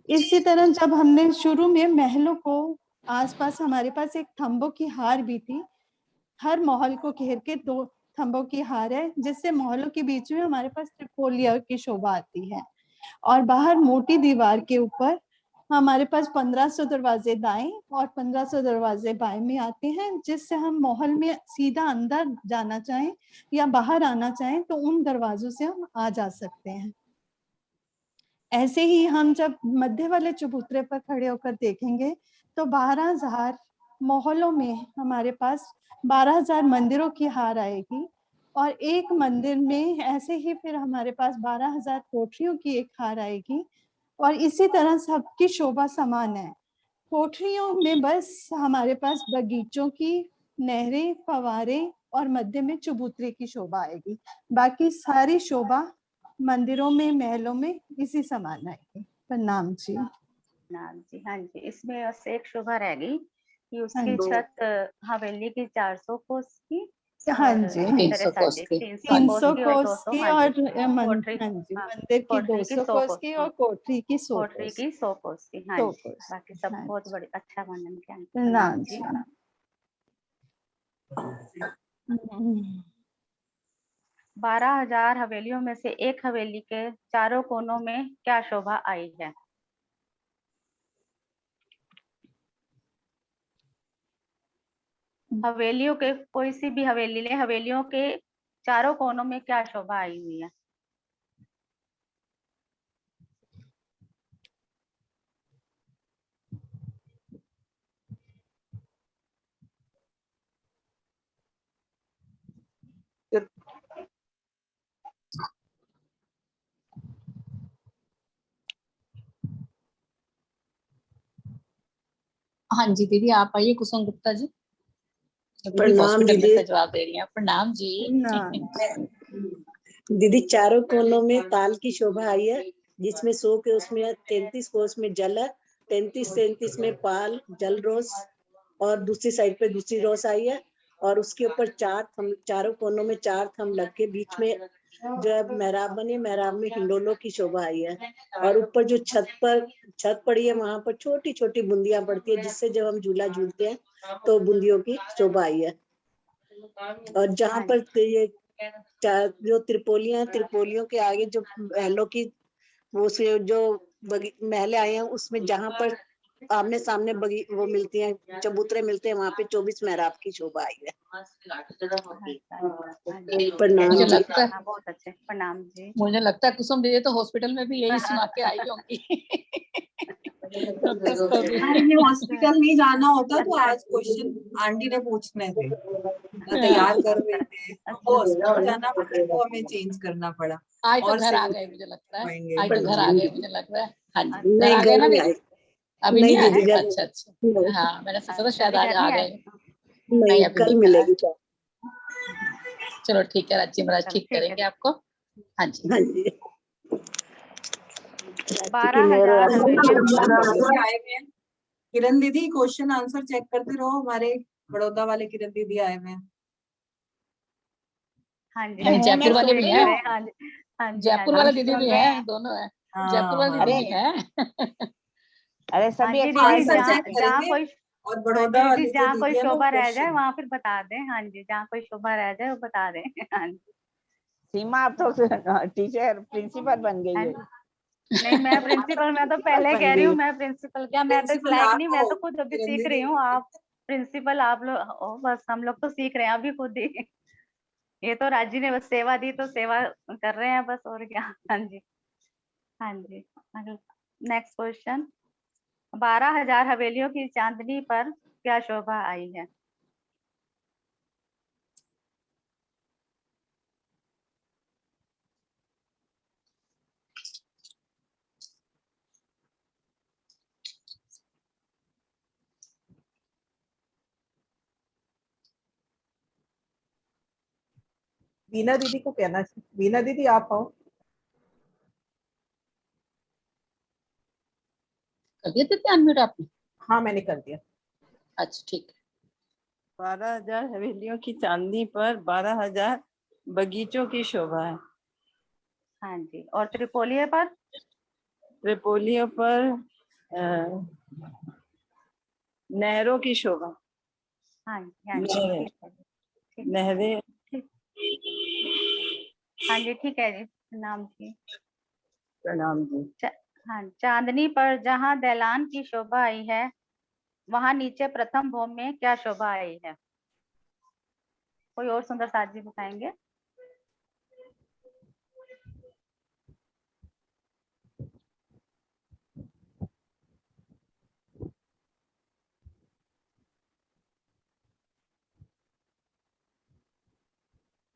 Speaker 12: इसी तरह जब हमने शुरू में महलों को आसपास हमारे पास एक थंबों की हार भी थी, हर महल को घेर के 2 थंबों की हार है, जिससे महलों के बीच में हमारे पास त्रिपोलिया की शोभा आती है। और बाहर मोटी दीवार के ऊपर हमारे पास 1500 दरवाजे दाएं और 1500 दरवाजे बाएं में आते हैं, जिससे हम महल में सीधा अंदर जाना चाहें या बाहर आना चाहें तो उन दरवाजों से हम आ जा सकते हैं। ऐसे ही हम जब मध्य वाले चबूतरे पर खड़े होकर देखेंगे तो 12,000 महलों में हमारे पास 12,000 मंदिरों की हार आएगी और एक मंदिर में ऐसे ही फिर हमारे पास 12,000 कोठरियों की एक हार आएगी और इसी तरह सबकी शोभा समान है। कोठरियों में बस हमारे पास बगीचों की, नहरें, फवारे और मध्य में चबूतरे की शोभा आएगी। बाकी सारी शोभा मंदिरों में, महलों में इसी समान आएगी। प्रणाम जी।
Speaker 3: प्रणाम जी। हाँ जी, इसमें बस एक शोभा रह गई कि उसकी
Speaker 12: हाँ
Speaker 3: छत हवेली की 400 कोस की
Speaker 12: हाँ
Speaker 3: और
Speaker 12: जी,
Speaker 7: 300 कोस की।
Speaker 3: 300 कोस
Speaker 12: 300
Speaker 3: की और
Speaker 12: कोस
Speaker 3: 200।
Speaker 12: की
Speaker 3: हाँ जी,
Speaker 12: और
Speaker 3: कोठरी,
Speaker 12: हाँ जी,
Speaker 3: हाँ,
Speaker 12: मंदिर की
Speaker 3: कोठरी की
Speaker 12: 200
Speaker 3: 100
Speaker 12: कोस
Speaker 3: कोस,
Speaker 12: की
Speaker 3: हाँ,
Speaker 12: और कोठरी की 100
Speaker 3: कोठरी
Speaker 12: कोस
Speaker 3: की 100 कोस की। हाँ
Speaker 12: 100
Speaker 3: जी,
Speaker 12: कोस
Speaker 3: बाकी
Speaker 12: की।
Speaker 3: सब
Speaker 12: हाँ
Speaker 3: बहुत
Speaker 12: जी,
Speaker 3: बड़ी अच्छा वर्णन किया।
Speaker 12: प्रणाम
Speaker 3: प्रणाम
Speaker 12: जी।
Speaker 3: जी। 12,000 हवेलियों में से एक हवेली के चारों कोनों में क्या शोभा आई है? हवेलियों के, कोई सी भी हवेली ले, हवेलियों के चारों कोनों में क्या शोभा आई हुई है?
Speaker 7: हाँ जी दीदी, आप आइए कुसुम गुप्ता जी। दीदी
Speaker 13: प्रणाम
Speaker 7: हॉस्पिटल में
Speaker 13: दीदी।
Speaker 7: से जवाब दे रही हैं। प्रणाम जी।
Speaker 13: दीदी चारों कोनों में ताल की शोभा आई है, जिसमें 100 के उसमें 33 कोस में जल है, 33 में पाल जल रोज और दूसरी साइड पे दूसरी रोस आई है, और उसके ऊपर चारों कोनों में 4 थंब लग के बीच में जो है मेहराब बनी, मेहराब में हिंडोलों की शोभा आई है। और ऊपर जो छत पड़ी है वहां पर छोटी छोटी बूंदियां पड़ती है, जिससे जब हम झूला झूलते हैं तो बूंदियों की शोभा आई है। और जहाँ पर ये जो त्रिपोलियों के आगे जो महलों की वो से जो महले आए हैं, उसमें जहाँ पर आमने सामने वो मिलती हैं, चबूतरे मिलते हैं, वहाँ पे 24 मेहराब की शोभा आई है। प्रणाम
Speaker 7: मुझे
Speaker 13: जी।
Speaker 7: लगता है
Speaker 3: बहुत अच्छे, प्रणाम जी।
Speaker 7: मुझे लगता है कुसुम दीदी तो हॉस्पिटल में भी यही सुना के आई होंगी।
Speaker 1: इन्हें हॉस्पिटल नहीं जाना होता तो आज क्वेश्चन आंटी ने पूछने थे, तैयार कर रहे थे, वो हॉस्पिटल जाना पड़ा तो हमें चेंज करना पड़ा।
Speaker 7: आज तो
Speaker 1: और
Speaker 7: घर आ
Speaker 1: सही
Speaker 7: गए मुझे लगता है,
Speaker 1: पाएंगे।
Speaker 7: आज तो घर आ गए मुझे लग रहा है। हाँ जी, घर
Speaker 13: नहीं,
Speaker 7: आ गए
Speaker 13: घर
Speaker 7: ना
Speaker 13: नहीं
Speaker 7: दीदी?
Speaker 13: आए।
Speaker 7: अभी
Speaker 13: नहीं
Speaker 7: नहीं आए?
Speaker 13: दीदी, घर
Speaker 7: अच्छा अच्छा,
Speaker 13: नहीं।
Speaker 7: हाँ मैंने सोचा था शायद
Speaker 3: अभी
Speaker 7: आज
Speaker 3: घर
Speaker 7: आ
Speaker 3: नहीं
Speaker 7: गए।
Speaker 3: आए?
Speaker 7: नहीं अभी
Speaker 13: कल
Speaker 7: नहीं आए।
Speaker 13: मिलेगी क्या?
Speaker 7: चलो ठीक है, राज्य महाराज
Speaker 3: चलो
Speaker 7: ठीक
Speaker 3: ठीक है।
Speaker 7: करेंगे आपको। हाँ जी।
Speaker 13: हाँ जी।
Speaker 3: 12,000 हवेलियों की
Speaker 1: आए हुए हैं। किरण दीदी क्वेश्चन आंसर चेक करते रहो, हमारे बड़ौदा वाले किरण दीदी आए हुए हैं।
Speaker 3: हाँ जी,
Speaker 7: अरे
Speaker 3: हाँ जी,
Speaker 7: जयपुर वाले
Speaker 3: देख
Speaker 7: भी
Speaker 3: ले
Speaker 7: हैं,
Speaker 3: रहे हैं। हाँ जी, हाँ जी, हाँ
Speaker 7: जयपुर
Speaker 3: जी,
Speaker 7: वाले
Speaker 3: देख
Speaker 7: दीदी भी
Speaker 3: रहे
Speaker 7: हैं,
Speaker 3: हैं।
Speaker 7: दोनों हैं।
Speaker 1: हाँ,
Speaker 7: जयपुर वाले
Speaker 1: हाँ।
Speaker 7: दीदी भी हैं।
Speaker 11: अरे
Speaker 3: हाँ
Speaker 11: सभी
Speaker 3: जी
Speaker 11: एक्सपर्ट
Speaker 3: दीदी,
Speaker 1: आंसर
Speaker 11: हैं।
Speaker 1: चेक
Speaker 3: जहाँ
Speaker 1: करेंगे
Speaker 3: कोई
Speaker 1: और
Speaker 3: हाँ
Speaker 1: बड़ौदा
Speaker 3: जी
Speaker 1: वाली
Speaker 3: दीदी,
Speaker 1: जो
Speaker 3: जहाँ कोई
Speaker 1: दीदी है वो
Speaker 3: शोभा रह जाए
Speaker 1: क्वेश्चन।
Speaker 3: वहां फिर बता दें। हाँ जी, जहाँ कोई शोभा रह जाए वो बता दें। हाँ जी,
Speaker 11: सीमा अब तो टीचर प्रिंसिपल बन गई
Speaker 3: हाँ
Speaker 11: है।
Speaker 3: जी। नहीं, मैं प्रिंसिपल, मैं तो पहले
Speaker 11: बन
Speaker 3: कह रही
Speaker 11: गई
Speaker 3: हूँ,
Speaker 11: है।
Speaker 3: मैं प्रिंसिपल क्या, मैं तो इस
Speaker 1: प्रिंसिपल
Speaker 3: लायक
Speaker 1: आप
Speaker 3: नहीं, मैं
Speaker 1: हो
Speaker 3: तो खुद अभी
Speaker 1: किरण
Speaker 3: सीख रही
Speaker 1: दीदी।
Speaker 3: हूँ। आप प्रिंसिपल, आप लोग बस हम लोग तो सीख रहे हैं अभी खुद ही। ये तो राजी ने बस सेवा दी तो सेवा कर रहे हैं बस, और क्या। हाँ जी, हाँ जी। नेक्स्ट क्वेश्चन, 12,000 हवेलियों की चांदनी पर क्या शोभा आई है?
Speaker 14: वीना दीदी को कहना चाहिए। वीना दीदी आप आओ।
Speaker 7: कर दिया थे अनम्यूट आपने?
Speaker 14: हाँ मैंने कर दिया।
Speaker 7: अच्छा ठीक है।
Speaker 15: 12,000 हवेलियों की चांदनी पर 12,000 बगीचों की शोभा है।
Speaker 3: हाँ जी, और त्रिपोलिये पर?
Speaker 15: त्रिपोलियों पर नहरों की शोभा।
Speaker 3: हाँ जी, हाँ जी,
Speaker 15: नहरें,
Speaker 3: ठीक है जी, ठीक है,
Speaker 15: नहरें।
Speaker 3: ठीक। हाँ जी, ठीक है जी, नाम जी।
Speaker 15: प्रणाम जी।
Speaker 3: हाँ, चांदनी पर जहाँ दैलान की शोभा आई है, वहाँ नीचे प्रथम भोम में क्या शोभा आई है? कोई और सुंदर साथ जी बताएंगे?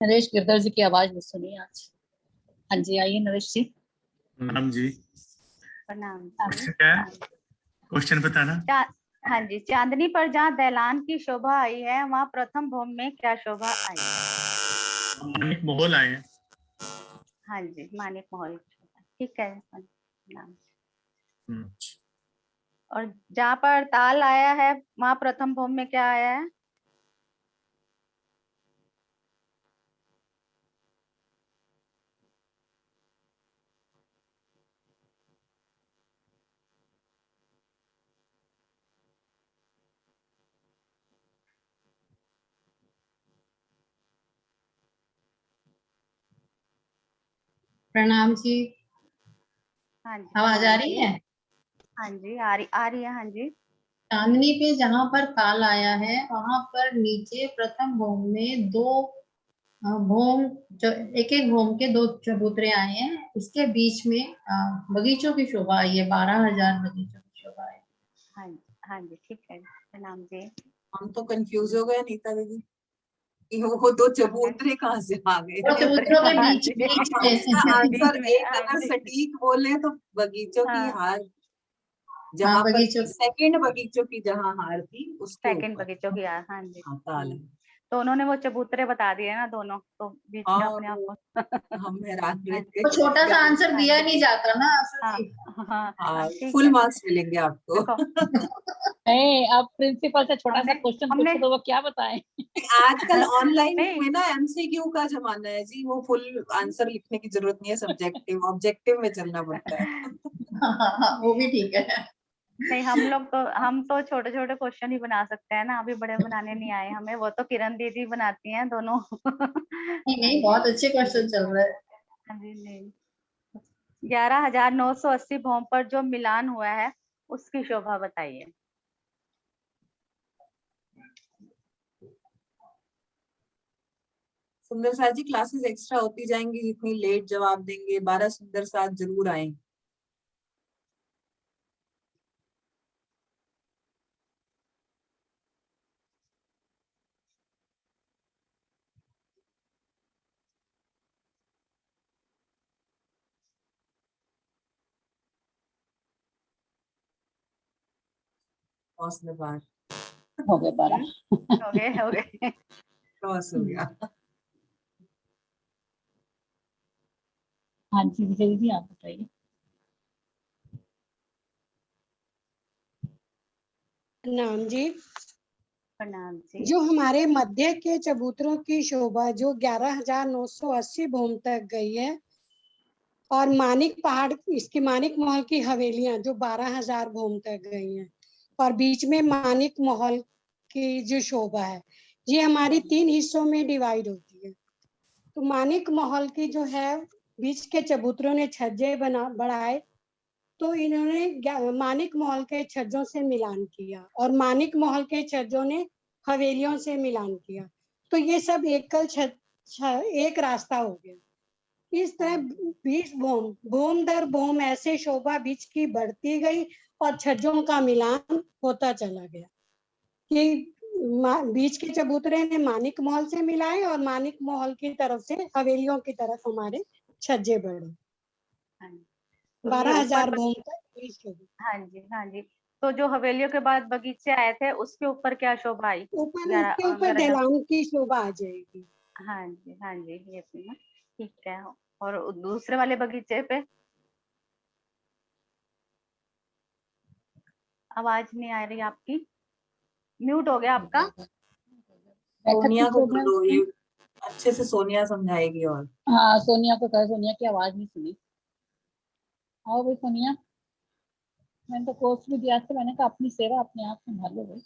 Speaker 7: नरेश गिरधर जी की आवाज नहीं सुनी आज। हाँ जी, आइए नरेश जी।
Speaker 16: प्रणाम जी।
Speaker 3: प्रणाम जी।
Speaker 16: क्या क्वेश्चन बताना?
Speaker 3: हाँ जी, चांदनी पर जहाँ दैलान की शोभा आई है, वहाँ प्रथम भोम में क्या शोभा आई है?
Speaker 16: मानिक महल आए हैं।
Speaker 3: हाँ जी, मानिक महल, ठीक है। नाम। और जहाँ पर ताल आया है, वहाँ प्रथम भोम में क्या आया है?
Speaker 17: प्रणाम जी।
Speaker 3: हाँ जी,
Speaker 17: आवाज आ रही है?
Speaker 3: हाँ जी, आ रही है। हाँ जी,
Speaker 17: चांदनी पे जहाँ पर ताल आया है वहां पर नीचे प्रथम भोम में दो भोम, एक एक भोम के 2 चबूतरे आए हैं। इसके बीच में बगीचों की शोभा आई है, 12,000 बगीचों की शोभा आई।
Speaker 3: हाँ जी, हाँ जी, ठीक है। प्रणाम जी।
Speaker 1: हम तो कंफ्यूज हो गए नीता दीदी कि वो 2 चबूतरे कहाँ से आ गए।
Speaker 17: चबूतरों के
Speaker 3: हाँ
Speaker 17: बीच
Speaker 3: जी,
Speaker 1: हम इसका आंसर
Speaker 3: में,
Speaker 1: एक अगर सटीक बोले तो बगीचों की हार,
Speaker 17: हाँ,
Speaker 1: जहाँ पर
Speaker 17: बगीचों
Speaker 1: सेकंड बगीचों की जहाँ हार थी उसके
Speaker 3: सेकंड
Speaker 1: ऊपर
Speaker 3: बगीचों की यार। हाँ जी,
Speaker 1: ताल है।
Speaker 3: तो उन्होंने वो चबूतरे बता दिए ना दोनों, तो बीच में
Speaker 1: हाँ
Speaker 3: अपने आप को।
Speaker 1: हम हैरान
Speaker 3: हाँ
Speaker 1: रह
Speaker 3: जी,
Speaker 17: वो छोटा सा आंसर
Speaker 3: हाँ
Speaker 17: दिया
Speaker 3: जी,
Speaker 17: नहीं जाता ना।
Speaker 3: हाँ हाँ
Speaker 1: हाँ,
Speaker 3: ठीक
Speaker 1: फुल
Speaker 3: है।
Speaker 1: मार्क्स मिलेंगे आपको।
Speaker 7: नहीं, अब प्रिंसिपल से छोटा सा
Speaker 3: हमने
Speaker 7: क्वेश्चन
Speaker 3: हमने
Speaker 7: पूछो तो वो क्या बताएं।
Speaker 1: आजकल ऑनलाइन
Speaker 3: नहीं
Speaker 1: में ना एमसीक्यू का जमाना है जी, वो फुल आंसर लिखने की जरूरत नहीं है, सब्जेक्टिव ऑब्जेक्टिव में चलना पड़ता है।
Speaker 17: हाँ, वो भी ठीक है।
Speaker 3: नहीं, हम तो छोटे छोटे क्वेश्चन ही बना सकते हैं ना, अभी बड़े बनाने नहीं आए हमें, वो तो किरण दीदी बनाती हैं दोनों।
Speaker 17: नहीं
Speaker 3: हाँ
Speaker 17: नहीं,
Speaker 3: जी,
Speaker 17: बहुत अच्छे क्वेश्चन चल रहे हैं।
Speaker 3: हाँ जी। नहीं, 11,980 भौम पर जो मिलान हुआ है उसकी शोभा बताइए।
Speaker 1: सुंदर साथ जी, क्लासेस एक्स्ट्रा होती जाएंगी, जितनी लेट जवाब देंगे 12 सुंदर साथ जरूर आएंगे। क्रॉस द बार,
Speaker 7: हो गए 12।
Speaker 3: हो गए।
Speaker 1: क्रॉस हो गया।
Speaker 7: हाँ जी विजय दीदी आप बताइए।
Speaker 18: नाम जी,
Speaker 3: प्रणाम जी।
Speaker 18: जो हमारे मध्य के चबूतरों की शोभा जो 11,980 भूम तक गई है, और मानिक पहाड़, इसकी मानिक महल की हवेलियां जो 12,000 भूम तक गई हैं, और बीच में मानिक महल की जो शोभा है, ये हमारी 3 हिस्सों में डिवाइड होती है। तो मानिक महल की जो है, बीच के चबूतरों ने छज्जे बढ़ाए, तो इन्होंने मानिक महल के छज्जों से मिलान किया, और मानिक महल के छज्जों ने हवेलियों से मिलान किया, तो ये सब एक रास्ता हो गया। इस तरह 20 भूम दर भूम ऐसे शोभा बीच की बढ़ती गई, और छज्जों का मिलान होता चला गया कि बीच के चबूतरे ने मानिक महल से मिलाए, और मानिक महल की तरफ से हवेलियों की तरफ हमारे छज्जे बढ़े।
Speaker 3: हाँ जी, तो ये
Speaker 18: 12,000 भूम तक बीच शोभा।
Speaker 3: हाँ जी, हाँ जी। तो जो हवेलियों के बाद बगीचे आए थे उसके ऊपर क्या शोभा आई?
Speaker 18: उसके ऊपर
Speaker 3: 11
Speaker 18: ढलान की शोभा आ जाएगी।
Speaker 3: हाँ जी, हाँ जी, ये भी ना, ठीक है। और दूसरे वाले बगीचे पे आवाज नहीं आ रही आपकी, म्यूट हो गया आपका।
Speaker 7: बैठक
Speaker 1: सोनिया
Speaker 7: की
Speaker 1: को
Speaker 7: शोभा
Speaker 1: बोलो,
Speaker 7: उसकी।
Speaker 1: ये अच्छे से सोनिया समझाएगी। और
Speaker 7: हाँ सोनिया को कहा, सोनिया की आवाज नहीं सुनी। आओ भाई सोनिया, मैंने तो कोर्स भी दिया था, मैंने कहा अपनी सेवा अपने आप संभालो भाई।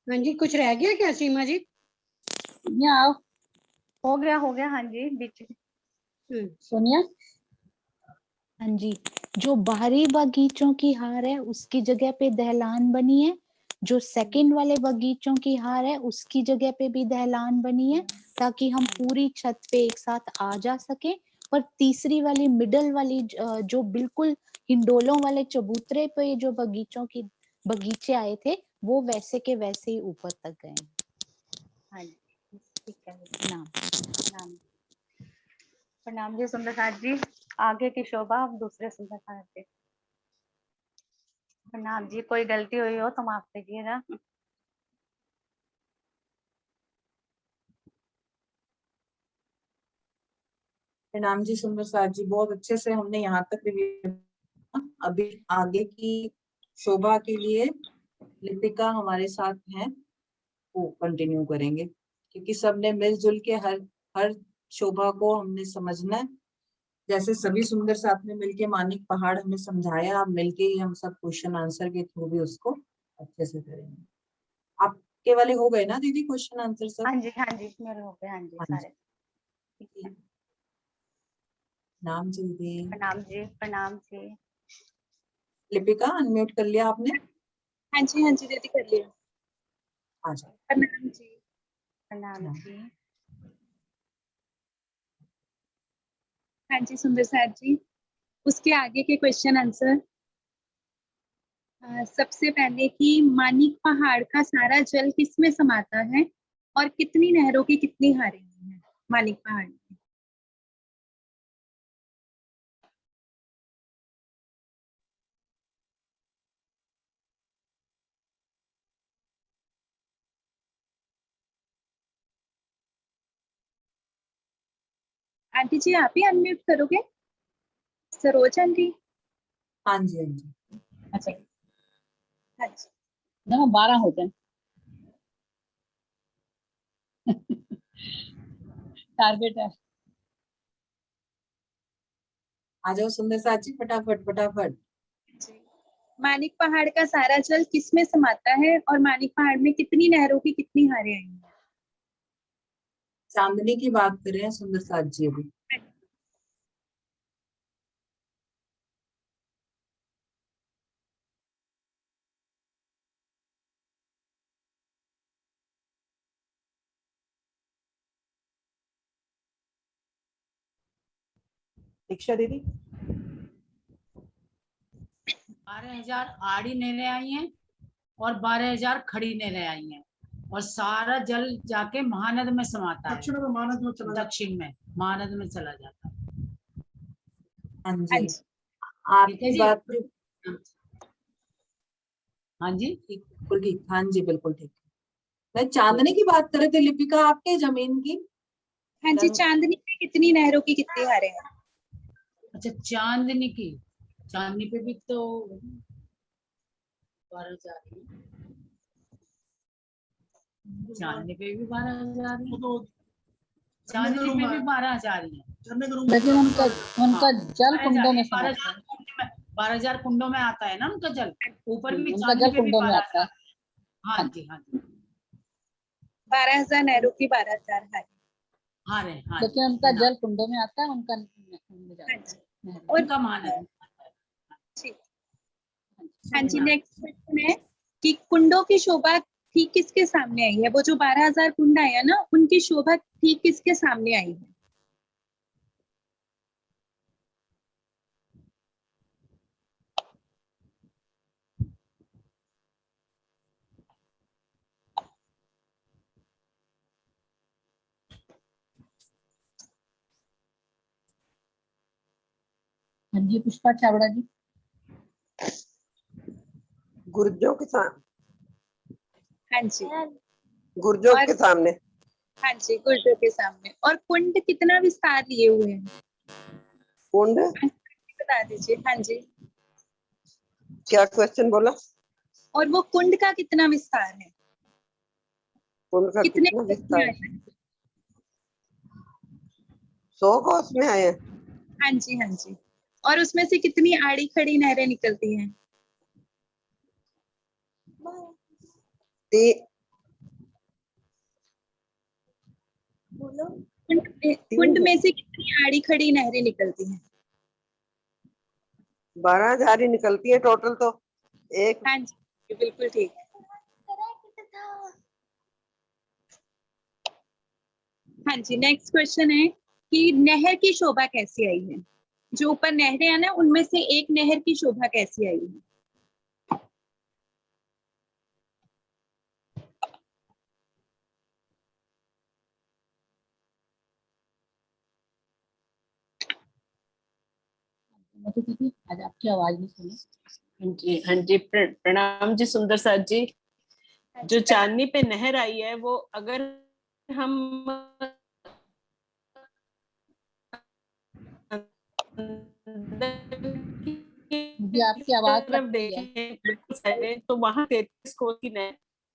Speaker 18: हाँ जी, कुछ रह गया क्या सीमा जी?
Speaker 7: यहाँ आओ
Speaker 3: हो गया, हाँ जी, बीच
Speaker 7: सोनिया।
Speaker 5: हाँ जी, जो बाहरी बगीचों की हार है उसकी जगह पे दहलान बनी है, जो सेकंड वाले बगीचों की हार है उसकी जगह पे भी दहलान बनी है, ताकि हम पूरी छत पे एक साथ आ जा सके। पर तीसरी वाली मिडल वाली जो बिल्कुल हिंडोलों वाले चबूतरे पे जो बगीचे आए थे, वो वैसे के वैसे ही ऊपर तक गए।
Speaker 3: हाँ जी, ठीक है।
Speaker 5: नाम
Speaker 3: प्रणाम, प्रणाम जी सुंदर साथ जी। आगे की शोभा अब दूसरे सुंदर साथ जी। प्रणाम जी, कोई गलती हुई हो तो माफ कीजिएगा।
Speaker 1: प्रणाम जी सुंदर साथ जी, बहुत अच्छे से हमने यहाँ तक रिव्यू। अभी आगे की शोभा के लिए लिपिका हमारे साथ हैं, वो कंटिन्यू करेंगे, क्योंकि सबने मिलजुल के हर हर शोभा को हमने समझना है। जैसे सभी सुंदर साथ में मिलके मानिक पहाड़ हमें समझाया, अब मिलके ही हम सब क्वेश्चन आंसर के थ्रू भी उसको अच्छे से करेंगे। आपके वाले हो गए ना दीदी क्वेश्चन आंसर सब?
Speaker 3: हाँ जी, हाँ जी, मेरे हो गए, हाँ जी, सारे ठीक है।
Speaker 1: नाम जी,
Speaker 3: प्रणाम जी, प्रणाम जी।
Speaker 1: लिपिका अनम्यूट कर लिया आपने?
Speaker 19: हाँ जी दीदी कर लिया।
Speaker 1: अच्छा,
Speaker 19: प्रणाम जी।
Speaker 3: प्रणाम जी।
Speaker 19: हाँ जी सुंदर साथ जी, उसके आगे के क्वेश्चन आंसर। सबसे पहले कि मानिक पहाड़ का सारा जल किसमें समाता है और कितनी नहरों की कितनी हारें हैं मानिक पहाड़ में? आंटी जी आप ही अनम्यूट करोगे? सरोज आंटी।
Speaker 1: हाँ जी हाँ जी।
Speaker 7: अच्छा
Speaker 19: हाँ जी।
Speaker 7: ना 12 हो जाए। टारगेट है।
Speaker 1: आ जाओ सुंदर साची, फटाफट फटाफट।
Speaker 19: मानिक पहाड़ का सारा जल किस में समाता है और मानिक पहाड़ में कितनी नहरों की कितनी हारें आई हैं?
Speaker 1: चांदनी की बात कर रहे हैं सुंदर साथ जी अभी।
Speaker 14: दीक्षा दीदी
Speaker 20: 12,000 आड़ी नहरें आई हैं और 12,000 खड़ी नहरें आई हैं और सारा जल जाके महानद में समाता है। दक्षिण में महानद में चला, दक्षिण में महानद में चला जाता है।
Speaker 1: हाँ
Speaker 20: हाँ
Speaker 1: जी,
Speaker 20: जी।
Speaker 1: आपकी बात जो
Speaker 20: हाँ जी
Speaker 1: ठीक, बिल्कुल ठीक। हाँ जी बिल्कुल ठीक। मैं चांदनी की बात कर रहे थे लिपिका, आपके जमीन की।
Speaker 19: हाँ जी, चांदनी में कितनी नहरों की कितनी हारें हैं?
Speaker 20: अच्छा चांदनी की, चांदनी पे भी तो 12,000, चांदनी पे भी 12,000 है, चांदनी पे भी 12,000 ही है।
Speaker 7: लेकिन उनका जल कुंडों में समाता है।
Speaker 20: 12,000 कुंडों में आता है ना उनका जल, ऊपर भी
Speaker 7: उनका
Speaker 20: चांदनी
Speaker 7: जल
Speaker 20: पे भी
Speaker 7: कुंडों में आता है।
Speaker 20: 12,000। हाँ जी हाँ जी।
Speaker 19: 12,000 नहरों की 12,000 हारें।
Speaker 20: हारें हाँ
Speaker 7: लेकिन उनका जल कुंडों में आता है, उनका में जाता है।
Speaker 19: और
Speaker 20: उनका मान है।
Speaker 19: ठीक। हाँ जी, नेक्स्ट क्वेश्चन है कि कुंडों की शोभा ठीक किसके सामने आई है? वो जो 12,000 कुंड आए हैं ना, उनकी शोभा ठीक किसके सामने आई है?
Speaker 7: हाँ जी पुष्पा चावड़ा जी।
Speaker 21: गुर्जों के सामने।
Speaker 19: हाँ जी।
Speaker 21: गुर्जों के सामने।
Speaker 19: हाँ जी, गुर्जों के सामने। और कुंड कितना विस्तार लिए हुए हैं?
Speaker 21: कुंड
Speaker 19: बता दीजिए। हाँ जी।
Speaker 21: क्या क्वेश्चन बोला?
Speaker 19: और वो कुंड का कितना विस्तार है?
Speaker 21: कुंड का
Speaker 19: कितने
Speaker 21: कितना विस्तार?
Speaker 19: आए हैं?
Speaker 21: 100 कोस में आए हैं।
Speaker 19: हाँ जी हाँ जी। और उसमें से कितनी आड़ी खड़ी नहरें निकलती हैं? कुंड में से कितनी आड़ी खड़ी नहरें निकलती हैं?
Speaker 21: 12,000 ही निकलती है टोटल तो। एक
Speaker 19: हाँ जी बिल्कुल ठीक। हाँ जी, नेक्स्ट क्वेश्चन है कि नहर की शोभा कैसी आई है? जो ऊपर नहरें हैं ना, उनमें से एक नहर की शोभा कैसी आई है?
Speaker 7: दीदी आज आपकी आवाज नहीं सुनी।
Speaker 22: हाँ जी प्रणाम जी सुंदर साथ जी। जो चांदनी पे नहर आई है वो अगर हम
Speaker 7: जी आपकी आवाज
Speaker 22: तरफ देखें बिल्कुल साइड तो वहां 33 कोस की नहर,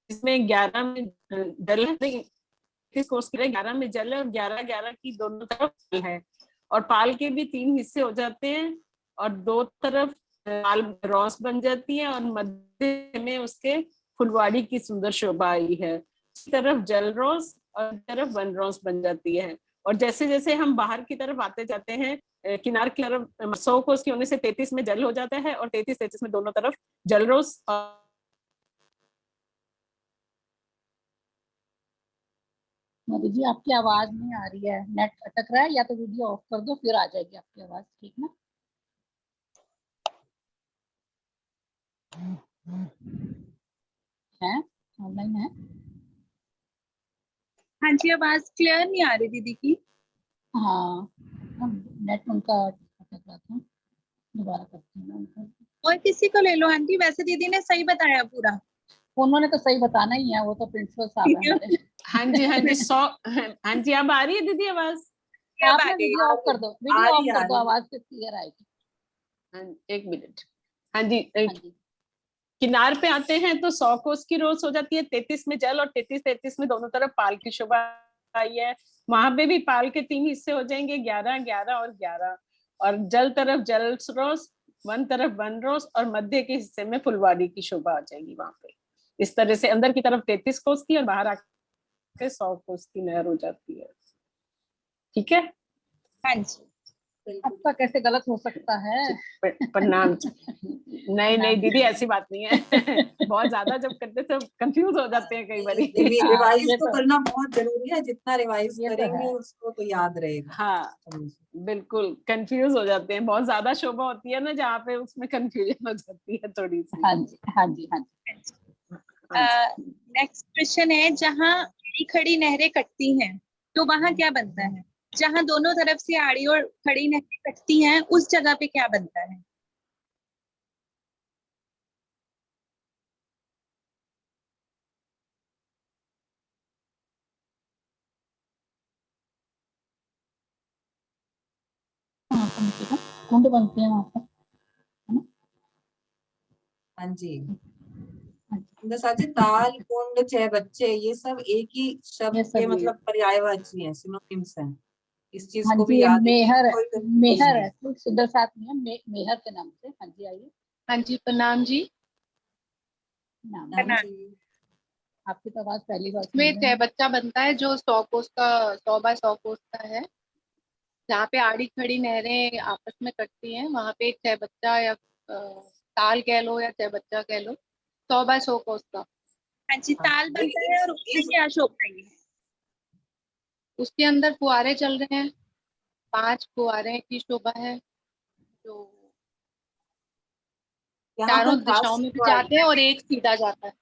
Speaker 22: जिसमें 11 में जल है, 33 कोस की 11 में जल है और 11 की दोनों तरफ जल है। और पाल के भी 3 हिस्से हो जाते हैं और दो तरफ पाल रॉस बन जाती है और मध्य में उसके फुलवाड़ी की सुंदर शोभा आई है। इस तरफ जल रॉस और तरफ वन रॉस बन जाती है। और जैसे जैसे हम बाहर की तरफ आते जाते हैं, किनार की तरफ 100 कोस की होने से 33 में जल हो जाता है और 33 में दोनों तरफ जल रोस।
Speaker 7: मोदी जी आपकी आवाज नहीं आ रही है, नेट अटक रहा है, या तो वीडियो ऑफ कर दो फिर आ जाएगी आपकी आवाज। ठीक ना? है ऑनलाइन है?
Speaker 19: हाँ जी, आवाज क्लियर नहीं आ रही दीदी की।
Speaker 7: हाँ नेट उनका अटक रहा था, दोबारा करती हूँ उनको।
Speaker 19: और किसी को ले लो आंटी, वैसे दीदी ने सही बताया पूरा।
Speaker 7: उन्होंने तो सही बताना ही है, वो तो प्रिंसिपल साहब है हमारे।
Speaker 22: हाँ जी हाँ जी 100। हाँ जी अब आ रही है दीदी आवाज?
Speaker 7: आपने वीडियो ऑफ कर दो, वीडियो ऑफ कर दो, आवाज फिर क्लियर आएगी।
Speaker 22: एक मिनट। हाँ जी, किनार पे आते हैं तो 100 कोस की रोज हो जाती है, 33 में जल और 33 में दोनों तरफ पाल की शोभा आई है। वहां पे भी पाल के 3 हिस्से हो जाएंगे, 11, 11 और 11, और जल तरफ जल रोज, वन तरफ वन रोज, और मध्य के हिस्से में फुलवारी की शोभा आ जाएगी वहां पे। इस तरह से अंदर की तरफ 33 कोस की और बाहर आके 100 कोस की नहर हो जाती है। ठीक है?
Speaker 19: हाँ जी।
Speaker 7: आपका कैसे गलत हो सकता है?
Speaker 22: प्रणाम। नहीं नहीं दीदी, ऐसी बात नहीं है। बहुत ज्यादा जब करते तो कंफ्यूज हो जाते हैं कई बार।
Speaker 1: रिवाइज तो करना बहुत जरूरी है, जितना रिवाइज
Speaker 22: ये तो
Speaker 1: करेंगे
Speaker 22: है।
Speaker 1: उसको तो याद रहेगा।
Speaker 22: हाँ बिल्कुल, कंफ्यूज हो जाते हैं, बहुत ज्यादा शोभा होती है ना जहाँ पे, उसमें कंफ्यूजन हो जाती है थोड़ी सी।
Speaker 7: हाँ जी, हाँ जी, हाँ जी।
Speaker 19: नेक्स्ट क्वेश्चन है, जहाँ आड़ी खड़ी नहरें कटती हैं तो वहां क्या बनता है? जहाँ दोनों तरफ से आड़ी और खड़ी नहरें कटती हैं उस जगह पे क्या बनता है?
Speaker 7: कुंड बनते हैं वहाँ पर।
Speaker 1: हाँ जी। जी, ताल, कुंड, 6 बच्चे, ये सब एक ही शब्द के मतलब पर्यायवाची हैं, सिनोनिम्स हैं। इस चीज
Speaker 7: हाँ
Speaker 1: को
Speaker 7: जी,
Speaker 1: भी
Speaker 7: ये
Speaker 1: याद
Speaker 7: मेहर,
Speaker 1: कोई
Speaker 7: मेहर है, तो सुंदर साथ में है, मेहर के नाम से। हाँ जी, आइए।
Speaker 19: हाँ जी, प्रणाम जी।
Speaker 7: नाम
Speaker 19: आपकी
Speaker 7: तो आवाज पहली बार
Speaker 19: में 6 बच्चा बनता है जो 100 कोस का, 100 बाय 100 कोस का है। जहाँ पे आड़ी खड़ी नहरें आपस में कटती हैं वहां पे 6 बच्चा या ताल कह लो या 6 बच्चा कह लो, 100 बाय 100 कोस का। हाँ जी, ताल बनता है और उसमें क्या शोभा है? उसके अंदर फुहारे चल रहे हैं, 5 फुहारे की शोभा है जो चारों दिशाओं में भी जाते हैं और एक सीधा जाता है।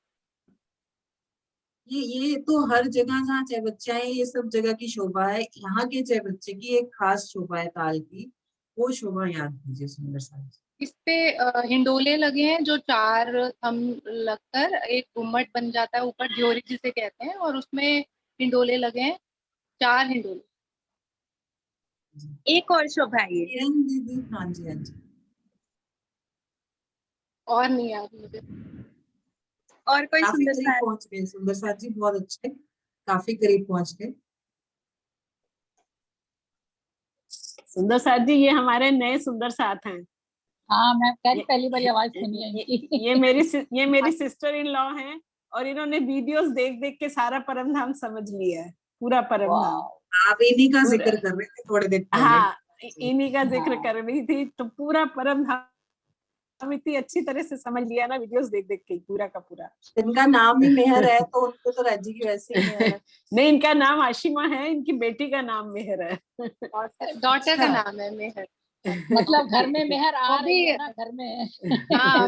Speaker 1: ये तो हर जगह जहाँ 6 बच्चे हैं ये सब जगह की शोभा है। यहाँ के 6 बच्चे की एक खास शोभा है ताल की, वो शोभा याद कीजिए सुंदर सा।
Speaker 19: इस पे हिंडोले लगे हैं जो 4 थंब लगकर एक गुम्मट बन जाता है ऊपर, ड्योरी जिसे कहते हैं, और उसमें हिंडोले लगे हैं, 4 हिंडोले। एक और शोभा है ये।
Speaker 1: दीदी, हाँ जी, हाँ जी।
Speaker 19: और नहीं याद मुझे। और कोई
Speaker 1: काफी
Speaker 19: सुंदर
Speaker 1: करीब पहुंच गए सुंदर साथ जी, बहुत अच्छे, काफी करीब पहुंच गए।
Speaker 22: सुंदर साथ जी, ये हमारे नए सुंदर साथ हैं।
Speaker 7: हाँ, मैं पहली बार आवाज सुनी है इनकी।
Speaker 22: ये मेरी सिस्टर इन लॉ हैं, और इन्होंने वीडियोस देख देख के सारा परम धाम समझ लिया है, पूरा परम धाम।
Speaker 1: आप इन्हीं का जिक्र कर रहे थे थोड़ी देर पहले।
Speaker 22: हाँ, इन्हीं का जिक्र कर रही थी, तो पूरा परम धाम इतनी अच्छी तरह से समझ लिया ना वीडियोस देख देख के, पूरा का पूरा।
Speaker 1: इनका नाम ही मेहर है तो उनको तो राजी की वैसे ही मेहर है।
Speaker 22: नहीं, इनका नाम आशिमा है, इनकी बेटी का नाम मेहर है।
Speaker 19: डॉटर का नाम है मेहर।
Speaker 7: मतलब घर में मेहर आ रही है ना, घर में।
Speaker 19: हाँ,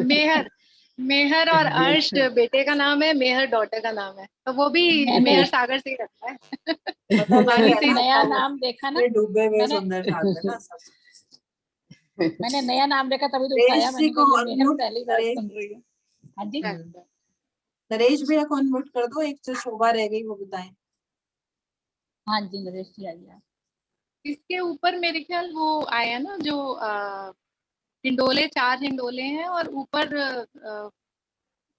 Speaker 19: मेहर और अर्श बेटे का नाम है, मेहर डॉटर का नाम है, तो वो भी मेहर सागर से ही रखा है।
Speaker 7: नया नाम देखा ना,
Speaker 1: डूबे हुए सुंदर साथ है ना सब।
Speaker 7: मैंने नया नाम देखा तभी तो उठाया, मैंने कहा मेहर पहली बार सुन रही हूँ। हाँ जी,
Speaker 1: नरेश भैया को अनम्यूट कर दो, एक जो शोभा रह गई वो बताएं।
Speaker 7: हाँ जी, नरेश जी आइए।
Speaker 19: इसके ऊपर मेरे ख्याल वो आया ना जो हिंडोले, 4 हिंडोले हैं और ऊपर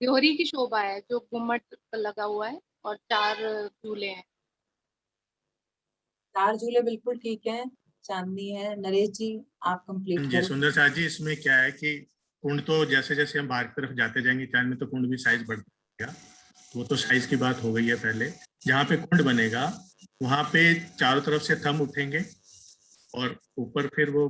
Speaker 19: ड्योरी की शोभा है जो गुम्मट लगा हुआ है और 4 झूले हैं।
Speaker 1: 4 झूले बिल्कुल ठीक है, चांदनी है। नरेश जी आप कंप्लीट
Speaker 16: जी
Speaker 1: करो।
Speaker 16: सुंदर साथ जी, इसमें क्या है कि कुंड तो जैसे जैसे हम बाहर की तरफ जाते जाएंगे चांद में, तो कुंड भी साइज बढ़ जाएगा। वो तो साइज की बात हो गई है। पहले जहाँ पे कुंड बनेगा वहां पे चारों तरफ से थंब उठेंगे और ऊपर फिर वो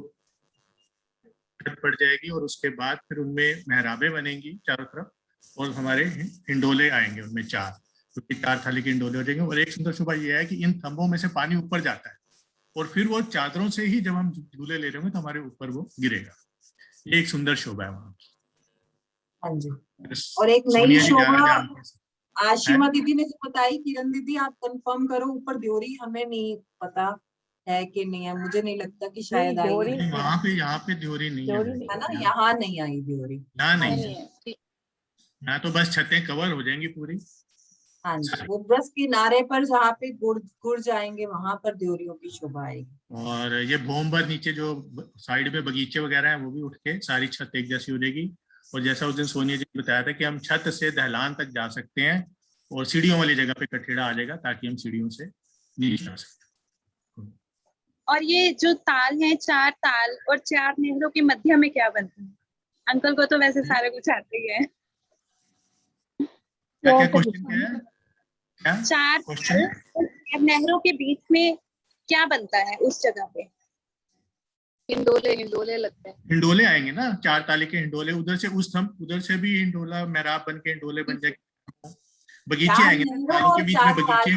Speaker 16: छत पड़ जाएगी, और उसके बाद फिर उनमें मेहराबें बनेंगी चारों तरफ, और हमारे हिंडोले आएंगे उनमें 4, क्योंकि 4 थाली के हिंडोले हो जाएंगे। और एक सुंदर शोभा यह है कि इन थंबों में से पानी ऊपर जाता है, और फिर वो चादरों से ही जब हम झूले ले रहे होंगे तो हमारे ऊपर वो गिरेगा। ये एक सुंदर शोभा है वहाँ।
Speaker 1: हाँ जी। और एक नई शोभा आशिमा दीदी ने जो बताई, किरण दीदी आप कंफर्म करो, ऊपर ड्योरी हमें नहीं पता है कि नहीं है, मुझे नहीं लगता कि शायद आई है।
Speaker 16: वहाँ पे, यहाँ पे ड्योरी नहीं है
Speaker 1: ना, यहाँ नहीं आई ड्योरी।
Speaker 16: यहाँ नहीं है, यहाँ तो बस छतें कवर हो जाएंगी पूरी।
Speaker 1: हाँ जी, वो बस किनारे पर जहाँ पे गुड़ जाएंगे वहां पर देवरियों की शोभा आएगी।
Speaker 16: और ये भोमभर नीचे जो साइड में बगीचे वगैरह हैं वो भी उठ के सारी छत एक जैसी हो जाएगी। और जैसा उस दिन सोनिया जी ने बताया था कि हम छत से दहलान तक जा सकते हैं और सीढ़ियों वाली जगह पे कठेड़ा आ जाएगा ताकि हम सीढ़ियों से नीचे आ सकते।
Speaker 6: और ये जो ताल है, 4 ताल और 4 नहरों के मध्य में क्या बनता है? अंकल को तो वैसे सारा कुछ आता ही है।
Speaker 16: क्या क्वेश्चन क्या है? क्या
Speaker 6: 4
Speaker 16: क्वेश्चन?
Speaker 6: ताल और नहरों के बीच में क्या बनता है उस जगह पे? हिंडोले लगते हैं।
Speaker 16: हिंडोले आएंगे ना, 4 ताले के हिंडोले, उधर से उस थम उधर से भी हिंडोला मेहराब बन के हिंडोले बन जाएंगे। बगीचे आएंगे तालों के बीच में बगीचे।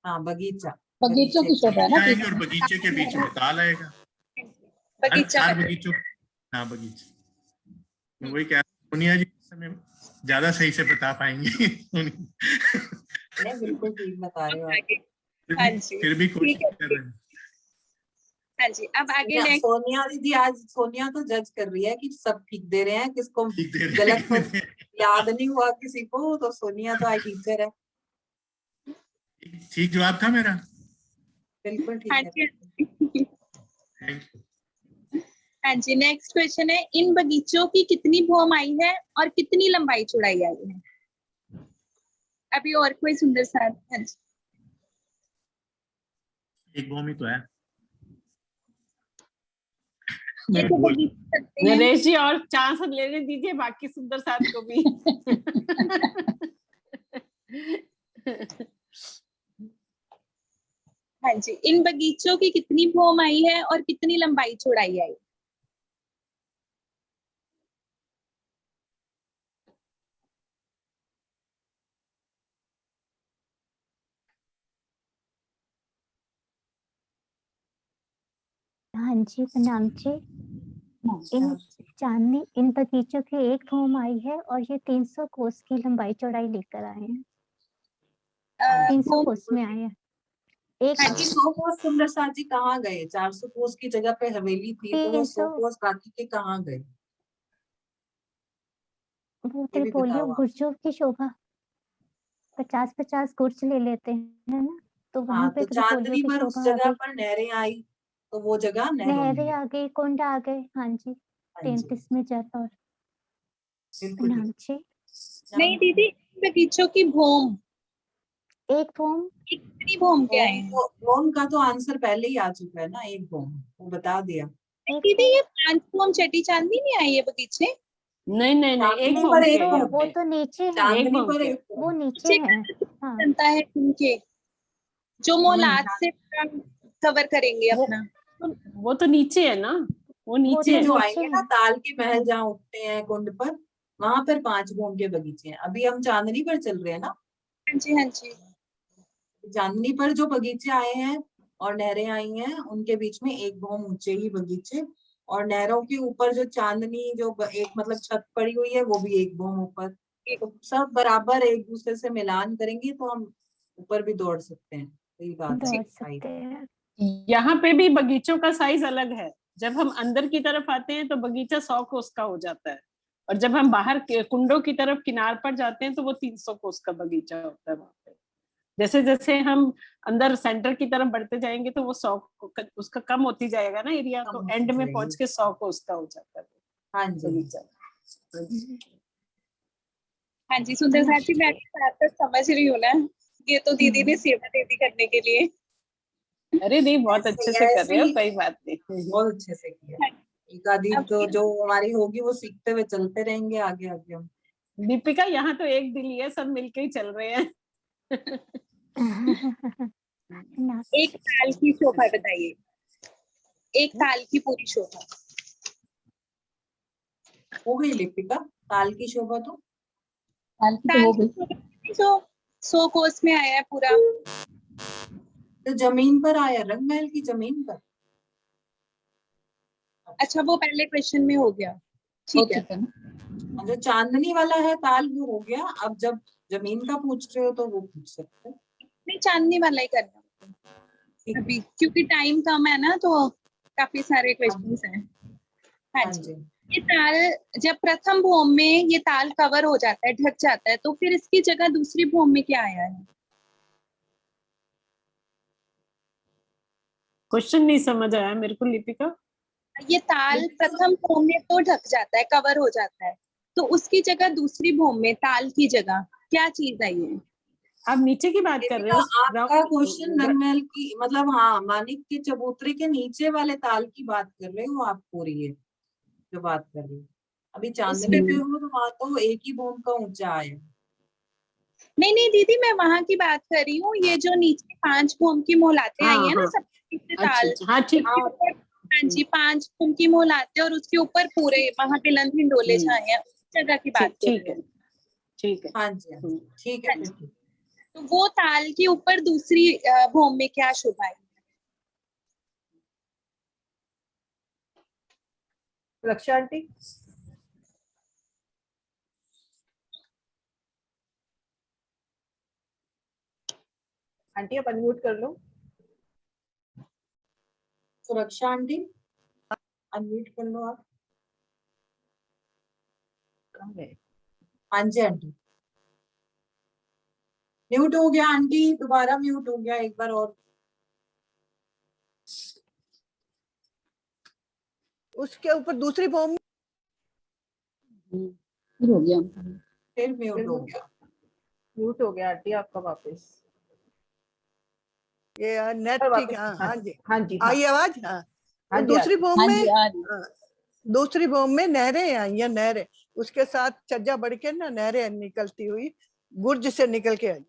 Speaker 1: हाँ, बगीचा,
Speaker 7: बगीचों की शोभा है ना।
Speaker 16: आएंगे और बगीचे के बीच में ताल आएगा।
Speaker 6: बगीचा
Speaker 16: 4 बगीचों। हाँ, बगीचे। मैं वही कह रहा हूँ, सोनिया जी इस समय ज्यादा सही से बता पाएंगे।
Speaker 1: बिल्कुल ठीक बता रहे हो आप।
Speaker 6: हाँ जी,
Speaker 16: फिर भी कोशिश कर रहे हैं।
Speaker 6: हाँ जी, अब आगे नेक्स्ट।
Speaker 1: सोनिया दीदी, आज सोनिया तो जज कर रही है कि सब ठीक दे रहे हैं, किसको गलत तो याद नहीं हुआ किसी को, तो सोनिया तो आज टीचर है।
Speaker 16: ठीक जवाब था मेरा?
Speaker 1: बिल्कुल ठीक
Speaker 6: हाँ
Speaker 1: है।
Speaker 6: जी,
Speaker 16: थैंक यू।
Speaker 6: हाँ जी, नेक्स्ट क्वेश्चन है, इन बगीचों की कितनी भौम आई है और कितनी लंबाई चौड़ाई आई है? अभी और कोई सुंदर सा? हाँ जी,
Speaker 16: एक भौम ही तो है।
Speaker 6: ये तो बगीचे करते हैं।
Speaker 22: नरेश जी और चांस लेने दीजिए बाकी सुंदर साथ को भी।
Speaker 6: हाँ जी, इन बगीचों की कितनी भौम आई है और कितनी लंबाई चौड़ाई आई?
Speaker 9: हाँ जी, प्रणाम जी। इन बगीचों की एक भौम आई है और ये 300 कोस की लंबाई चौड़ाई लेकर आए हैं। 300 कोस में आए हैं। एक
Speaker 1: 100 कोस सुंदर साथ जी कहाँ गए? 400 कोस की जगह पे हवेली थी, तो वो 100 कोस बाकी के कहाँ गए?
Speaker 9: वो त्रिपोलियो गुर्जों की शोभा 50-50 गुर्ज ले लेते हैं ना, तो वहां
Speaker 1: हाँ,
Speaker 9: पे
Speaker 1: तो
Speaker 9: त्रिपोलियो
Speaker 1: चांदनी
Speaker 9: की
Speaker 1: पर उस
Speaker 9: शोभा आ
Speaker 1: जगह
Speaker 9: गई।
Speaker 1: पर नहरें आई, तो वो जगह नहरों में
Speaker 9: नहरें आ गई, कुंड आ गए। हाँ जी, 33 में जल और प्रणाम जी।
Speaker 6: नहीं दीदी, बगीचों की भौम,
Speaker 9: एक भौम,
Speaker 6: कितनी भौम के आए हैं?
Speaker 1: भौम का तो आंसर पहले ही आ चुका है ना, एक भौम, वो बता दिया।
Speaker 6: दीदी ये 5 भौम चटी चांदनी में आई है बगीचे?
Speaker 22: नहीं नहीं नहीं, एक
Speaker 1: चांदनी
Speaker 22: भौम
Speaker 1: पर
Speaker 22: के
Speaker 1: एक
Speaker 22: हैं यहाँ
Speaker 1: भौम,
Speaker 9: वो
Speaker 22: पे।
Speaker 9: तो नीचे है।
Speaker 1: चांदनी पर एक
Speaker 9: वो नीचे है। हाँ,
Speaker 6: बनता है उनके जो मोलाद से कवर करेंगे अपना।
Speaker 22: वो तो नीचे है ना, वो नीचे है।
Speaker 1: जो आएंगे ना ताल के महल जहाँ उठते हैं कुंड पर, वहां पर 5 भौम के बगीचे हैं। अभी हम चांदनी पर चल रहे हैं ना।
Speaker 6: हाँ जी, हाँ जी।
Speaker 1: चांदनी पर जो बगीचे आए हैं और नहरें आई हैं, उनके बीच में एक भौम ऊंचे ही बगीचे, और नहरों के ऊपर जो चांदनी जो एक मतलब छत पड़ी हुई है, वो भी एक भौम ऊपर। तो सब बराबर एक दूसरे से मिलान करेंगे तो हम ऊपर भी दौड़ सकते हैं। सही बात है।
Speaker 9: दौड़ सकते हैं।
Speaker 22: यहाँ पे भी बगीचों का साइज अलग है। जब हम अंदर की तरफ आते हैं तो बगीचा 100 कोस का हो जाता है, और जब हम बाहर कुंडों की तरफ किनार पर जाते हैं तो वो 300 कोस का बगीचा होता है वहां पे। जैसे जैसे हम अंदर सेंटर की तरफ बढ़ते जाएंगे तो वो 100 उसका कम होती जाएगा ना एरिया, तो एंड में पहुंच के 100 कोस का हो जाता है बगीचा।
Speaker 6: हाँ जी, सुंदर साथ जी, मैं साथ तक समझ रही हूँ ना, ये तो दीदी ने सेवा दीदी करने के लिए।
Speaker 22: अरे नहीं, बहुत अच्छे से कर रहे हो, कोई बात नहीं।
Speaker 1: बहुत अच्छे से किया। एक आदि तो जो हमारी होगी वो सीखते हुए चलते रहेंगे आगे आगे हम।
Speaker 22: दीपिका, यहाँ तो एक दिल ही है, सब मिलके ही चल रहे हैं।
Speaker 6: एक ताल की शोभा बताइए, एक ताल की पूरी शोभा।
Speaker 1: हो गई लिपिका, ताल की शोभा तो
Speaker 6: ताल की जो 100 कोस में आया है पूरा।
Speaker 1: तो जमीन पर आया, रंगमहल की जमीन पर।
Speaker 6: अच्छा, वो पहले क्वेश्चन में हो गया, ठीक है।
Speaker 1: जो चांदनी वाला है ताल वो हो गया। अब जब जमीन का पूछ रहे हो तो वो पूछ सकते हैं।
Speaker 6: नहीं, चांदनी वाला ही करना अभी, क्योंकि टाइम कम है ना, तो काफी सारे क्वेश्चंस हैं। हाँ जी, ये ताल जब प्रथम भौम में ये ताल कवर हो जाता है, ढक जाता है, तो फिर इसकी जगह दूसरी भौम में क्या आया है?
Speaker 22: क्वेश्चन नहीं समझ आया मेरे को लिपिका।
Speaker 6: ये ताल प्रथम भौम में तो ढक जाता है, कवर हो जाता है, तो उसकी जगह दूसरी भौम में ताल की जगह क्या चीज आई है?
Speaker 22: आप नीचे की बात कर रहे हो?
Speaker 1: आपका क्वेश्चन नंगमहल की मतलब हाँ मानिक के चबूतरे के नीचे वाले ताल की बात कर रहे हो आप, पूरी है जो बात कर रही हो। अभी चांदनी पे हो तो वहां तो एक ही भौम का ऊंचा आया।
Speaker 6: नहीं नहीं दीदी, मैं वहां की बात कर रही हूँ, ये जो नीचे 5 भौम की मोहलातें आई है ना, सबसे नीचे ताल,
Speaker 22: हाँ ठीक।
Speaker 6: हाँ जी, 5 भौम की मोहलातें और उसके ऊपर पूरे वहां पे लंद हिंडोले छाए हैं, उस जगह की बात कर रही हूँ।
Speaker 22: ठीक है।
Speaker 1: हाँ जी ठीक है।
Speaker 6: तो वो ताल के ऊपर दूसरी भौम में क्या शोभा आई?
Speaker 14: रक्षा आंटी। आंटी आप अनम्यूट कर लो।
Speaker 1: सुरक्षा आंटी अनम्यूट कर लो आप। हाँ जी आंटी म्यूट हो गया आंटी, दोबारा म्यूट हो गया एक बार और।
Speaker 21: उसके ऊपर दूसरी फॉर्म
Speaker 7: फिर हो गया,
Speaker 1: फिर म्यूट हो गया।
Speaker 14: म्यूट हो गया आंटी आपका वापस।
Speaker 21: ये नेट ठीक है। हाँ जी
Speaker 14: हाँ जी
Speaker 21: आई आवाज। हाँ
Speaker 14: हाँ जी,
Speaker 21: दूसरी फॉर्म में
Speaker 7: आ रही।
Speaker 21: दूसरी फॉर्म में नहरें आई हैं, नहरें उसके साथ छज्जा बढ़ के ना नहरें निकलती हुई बुर्ज से निकल के आई हैं।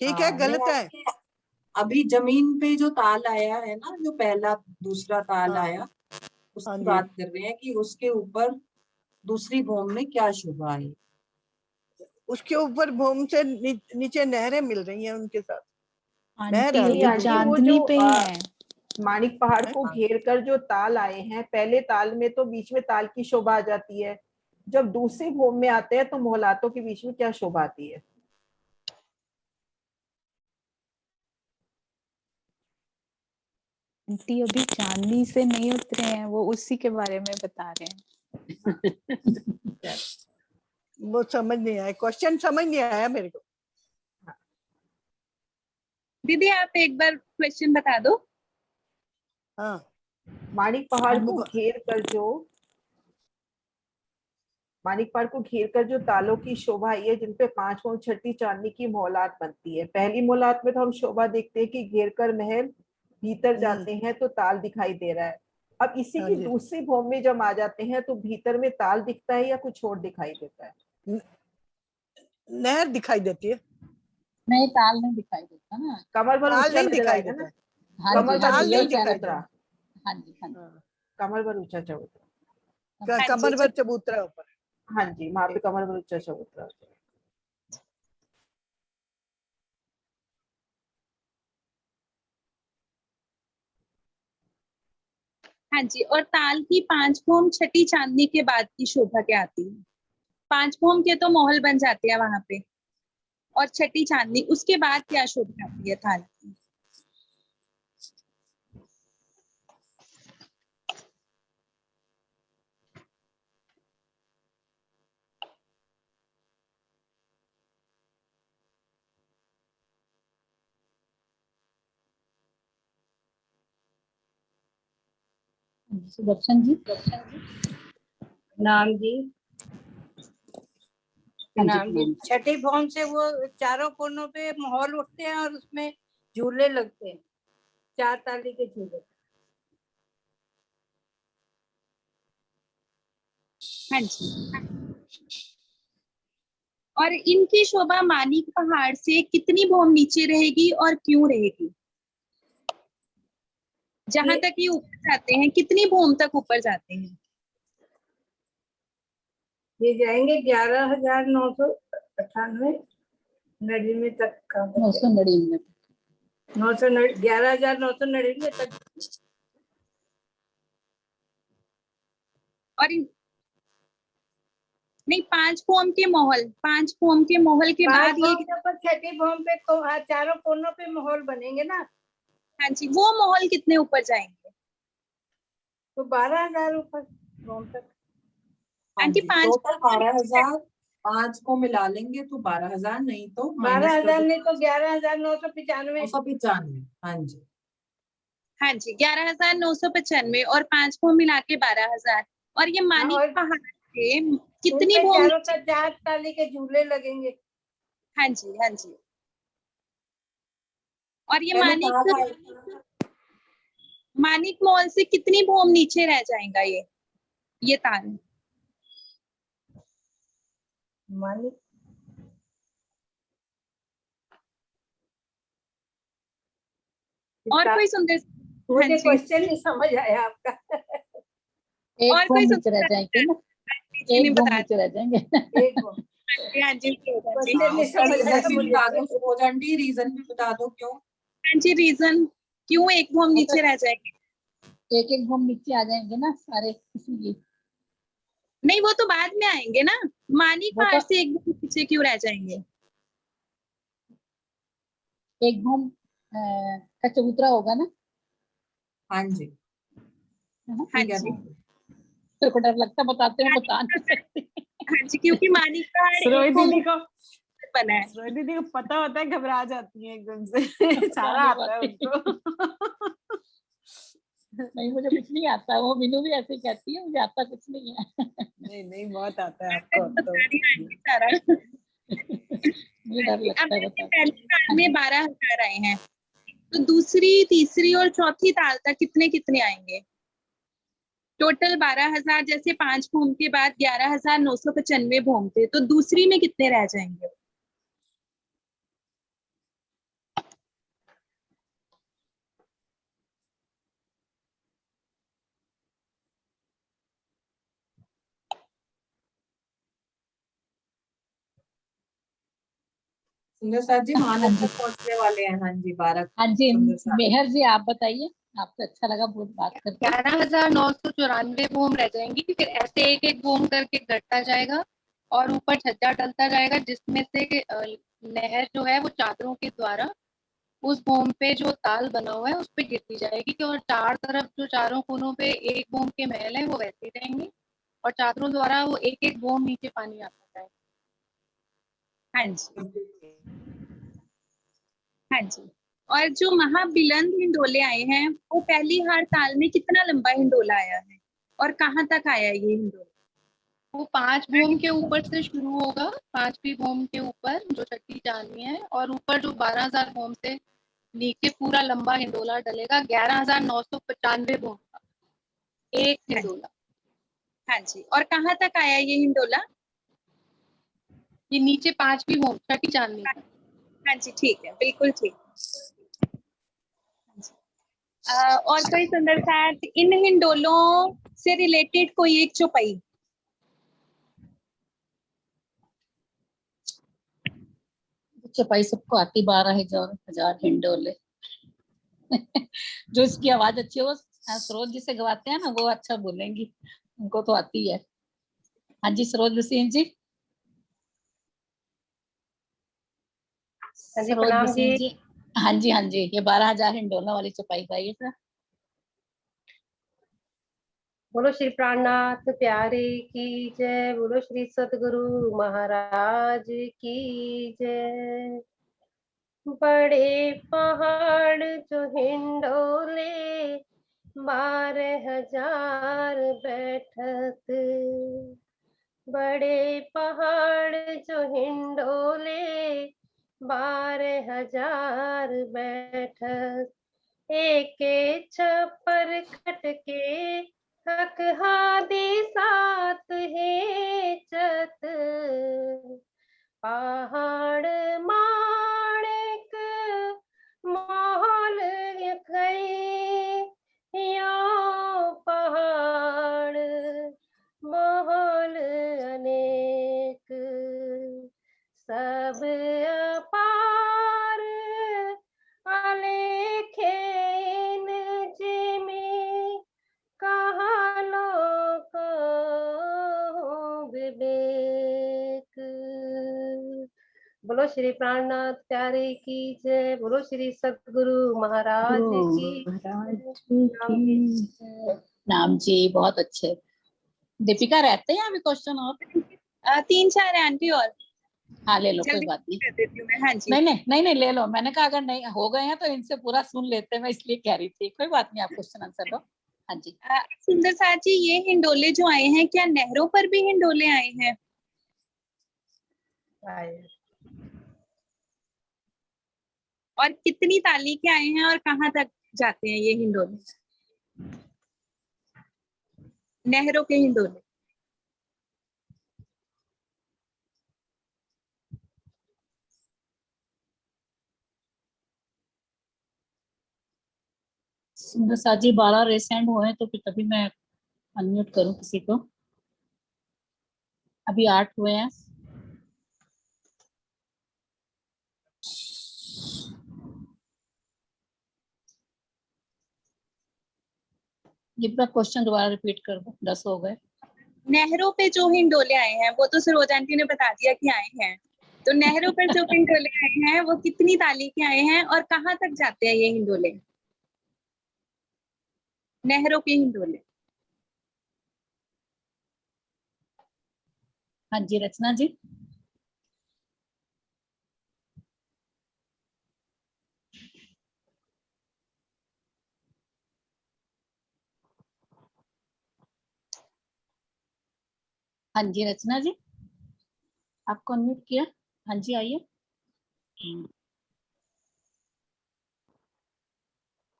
Speaker 21: ठीक है गलत है?
Speaker 1: अभी जमीन पे जो ताल आया है ना, जो पहला दूसरा ताल आया, उसकी बात कर रहे हैं कि उसके ऊपर दूसरी भौम में क्या शोभा आई।
Speaker 21: उसके ऊपर भूम से नीचे नहरें मिल रही हैं उनके साथ।
Speaker 14: चांदनी पे है। मानिक पहाड़ को घेर कर जो ताल आए हैं, पहले ताल में तो बीच में ताल की शोभा आ जाती है, जब दूसरी भूम में आते हैं तो मोहलातों के बीच में क्या शोभा आती है?
Speaker 5: आंटी अभी चांदनी से नहीं उतरे हैं, वो उसी के बारे में बता रहे हैं।
Speaker 21: वो समझ नहीं आया, क्वेश्चन समझ नहीं आया मेरे को।
Speaker 6: दीदी आप एक बार क्वेश्चन बता दो।
Speaker 21: हाँ
Speaker 14: मानिक पहाड़ को घेर कर जो तालों की शोभा आई है, जिनपे 5 और 6 चांदनी की मोहलात बनती है। पहली मोहलात में तो हम शोभा देखते हैं कि घेर कर महल भीतर जाते हैं तो ताल दिखाई दे रहा है। अब इसी की दूसरी भौम में जब आ जाते हैं तो भीतर में ताल दिखता है या कुछ और दिखाई देता है?
Speaker 21: नहर दिखाई देती है।
Speaker 7: नहीं ताल नहीं दिखाई देता ना,
Speaker 14: कमर भर ऊंचा नजर आएगा ना। कमर भर ऊंचा चबूतरा।
Speaker 7: हाँ जी
Speaker 14: कमर भर ऊंचा चबूतरा।
Speaker 21: कमर भर चबूतरा ऊपर।
Speaker 14: हाँ जी वहां पे कमर भर ऊंचा चबूतरा।
Speaker 6: हाँ जी, और ताल की 5 भौम 6ठी चांदनी के बाद की शोभा क्या आती है? 5 भौम के तो महल बन जाते हैं वहां पे, और 6ठी चांदनी उसके बाद क्या शोभा आती है ताल की?
Speaker 7: सुदर्शन जी।
Speaker 2: नाम जी छठी भौम से वो चारों कोनों पे माहौल उठते हैं और उसमें झूले लगते हैं, 4 ताली के झूले।
Speaker 6: हाँ जी, और इनकी शोभा मानिक पहाड़ से कितनी भौम नीचे रहेगी और क्यों रहेगी? जहां तक ये ऊपर जाते हैं कितनी भौम तक ऊपर जाते हैं?
Speaker 2: ये जाएंगे 11,998 99 तक का।
Speaker 7: 999
Speaker 2: 11,999 तक।
Speaker 6: और नहीं 5 भौम के महल, 5 भौम के महल के बाद ये
Speaker 2: 6ठी भौम पे चारों कोनों पे महल बनेंगे ना।
Speaker 6: हाँ जी, वो महल कितने ऊपर जाएंगे?
Speaker 2: तो 12,000 ऊपर भूम तक।
Speaker 6: आंटी 5
Speaker 1: टोटल 12,000, 5 को मिला लेंगे तो 12,000, नहीं तो
Speaker 2: 12,000 नहीं तो 11,995।
Speaker 1: 995। हाँ जी,
Speaker 6: हाँ जी 11,995 और 5 को मिला के 12,000। और ये मानिक पहाड़ पे कितनी
Speaker 2: उनपे
Speaker 6: भूमि?
Speaker 2: चारों तरफ 4 ताली के झूले लगेंगे।
Speaker 6: हाँ जी हाँ जी। और ये
Speaker 1: पहले ताल आएगा।
Speaker 6: मानिक मॉल से कितनी भूम नीचे रह जाएगा ये ताल?
Speaker 2: मानिक
Speaker 6: और कोई सुंदर?
Speaker 2: मुझे क्वेश्चन नहीं समझ आया आपका।
Speaker 6: और कोई
Speaker 7: नीचे रह जाएंगे ना, एक घूम नीचे रह जाएंगे।
Speaker 2: एक घूम।
Speaker 6: हाँ जी
Speaker 2: क्वेश्चन नहीं समझ आया मुझे।
Speaker 1: बता दो फिरोज आंटी, रीजन भी बता दो क्यों।
Speaker 6: हाँ जी रीजन क्यों एक भूम नीचे रह जाएंगे?
Speaker 7: एक एक घूम नीचे आ जाएंगे ना सारे, इसलिए।
Speaker 6: नहीं वो तो बाद में आएंगे ना, मानिक पहाड़ से एक भूम नीचे क्यों रह जाएंगे?
Speaker 7: एक घूम का चबूतरा होगा ना।
Speaker 1: हाँ जी
Speaker 6: हाँ जी।
Speaker 7: तेरे को डर लगता बताते हैं, बता नहीं सकते।
Speaker 6: हाँ जी क्योंकि मानिक पहाड़
Speaker 22: सरोज
Speaker 6: एक
Speaker 22: दीदी को
Speaker 6: बना है।
Speaker 22: सरोज दीदी को पता होता है, घबरा जाती है एकदम से। सारा आता है उनको।
Speaker 7: नहीं मुझे कुछ नहीं आता, वो मीनू भी ऐसे ही कहती है, मुझे आता कुछ नहीं है।
Speaker 22: नहीं नहीं बहुत आता है आपको तो।
Speaker 7: मुझे डर लगता है बता।
Speaker 6: पहली ताल में 12,000 आए हैं, तो दूसरी, तीसरी और चौथी ताल तक कितने कितने आएंगे? टोटल 12,000, जैसे 5 भूम के बाद 11,995 भूम थे, तो दूसरी में कितने रह जाएंगे?
Speaker 1: सुंदर साथ जी महानद तक पहुंचने वाले हैं। हाँ जी 12।
Speaker 7: हाँ जी मेहर जी आप बताइए, आपको अच्छा लगा बहुत बात करके।
Speaker 19: 11,994 भूम रह जाएंगी, फिर ऐसे एक एक भूम करके घटता जाएगा और ऊपर छज्जा डलता जाएगा, जिसमें से नहर जो है वो चादरों के द्वारा उस भूम पे जो ताल बना हुआ है उस पे गिरती जाएगी। और चार तरफ जो चारों कोनों पे एक भूम के महल है वो वैसे रहेंगे और चादरों द्वारा वो एक एक भूम नीचे पानी आता जाएगा।
Speaker 6: हाँ जी हाँ जी। और जो महाबिलंद हिंडोले आए हैं, वो पहली हार ताल में कितना लंबा हिंडोला आया है और कहाँ तक आया ये हिंडोला?
Speaker 19: वो 5 भूम के ऊपर से शुरू होगा, 5वीं भूम के ऊपर जो छठी चांदनी है, और ऊपर जो 12,000 भूम से नीचे पूरा लंबा हिंडोला डलेगा 11,995 भूम का एक हिंडोला।
Speaker 6: हाँ जी। और कहाँ तक आया ये हिंडोला?
Speaker 19: ये नीचे 5वीं भूम छठी चांदनी का।
Speaker 6: हाँ जी ठीक है, बिल्कुल ठीक। और कोई सुंदर साथ इन हिंडोलों से रिलेटेड कोई एक चौपाई?
Speaker 7: चौपाई सबको आती, 12,000 हिंडोले। जो इसकी आवाज अच्छी है वो सरोज जी से गवाते हैं ना, वो अच्छा बोलेंगी, उनको तो आती है। हाँ जी सरोज भसीन जी।
Speaker 4: हाँ जी
Speaker 7: सरोज
Speaker 4: प्रणाम
Speaker 7: भसीन
Speaker 4: जी।
Speaker 7: जी। हाँ जी हाँ जी, ये 12,000 हिंडोला वाली चौपाई गाइए सर।
Speaker 4: बोलो श्री प्राणनाथ प्यारे की जय, बोलो श्री सतगुरु महाराज की जय। बड़े पहाड़ जो हिंडोले 12,000 बैठत, बड़े पहाड़ जो हिंडोले 12,000 बैठत, एक छप्पर खटके हक हादी साथ है चत, पहाड़ माणिक मोहल गई, यो पहाड़ मोहल अनेक, सब अपार अलेखे जिमी कहा लोक विवेक। बोलो श्री प्राणनाथ प्यारे की जय, बोलो श्री सतगुरु महाराज की जय।
Speaker 20: नाम जी बहुत अच्छे। दीपिका रहते हैं अभी क्वेश्चन और
Speaker 6: 3-4 है आंटी और
Speaker 20: हाँ ले लो कोई
Speaker 6: जल्दी
Speaker 20: बात नहीं।
Speaker 6: कर देती हूँ मैं। हाँ जी
Speaker 20: नहीं ले लो। मैंने कहा अगर नहीं हो गए हैं तो इनसे पूरा सुन लेते हैं, मैं इसलिए कह रही थी। कोई बात नहीं, आप क्वेश्चन आंसर दो। हाँ जी।
Speaker 6: सुंदर साथ जी, ये हिंडोले जो आए हैं क्या नहरों पर भी हिंडोले आए हैं? और कितनी ताली के आए हैं और कहाँ तक जाते हैं ये हिंडोले, नहरों के हिंडोले?
Speaker 20: सुंदर साथ जी 12 रेसेंड हुए तो फिर तभी मैं अनम्यूट करूं किसी को। अभी 8 हुए हैं। ये पूरा क्वेश्चन दोबारा रिपीट कर दो। 10 हो गए।
Speaker 6: नहरों पे जो हिंडोले आए हैं वो तो सरोज आंटी ने बता दिया कि आए हैं, तो नहरों पर जो हिंडोले आए हैं वो कितनी ताली के आए हैं और कहाँ तक जाते हैं ये हिंडोले, नहरों के हिंडोले?
Speaker 20: हाँ जी रचना जी। हाँ जी रचना जी, आपको अनम्यूट किया। हाँ जी आइए।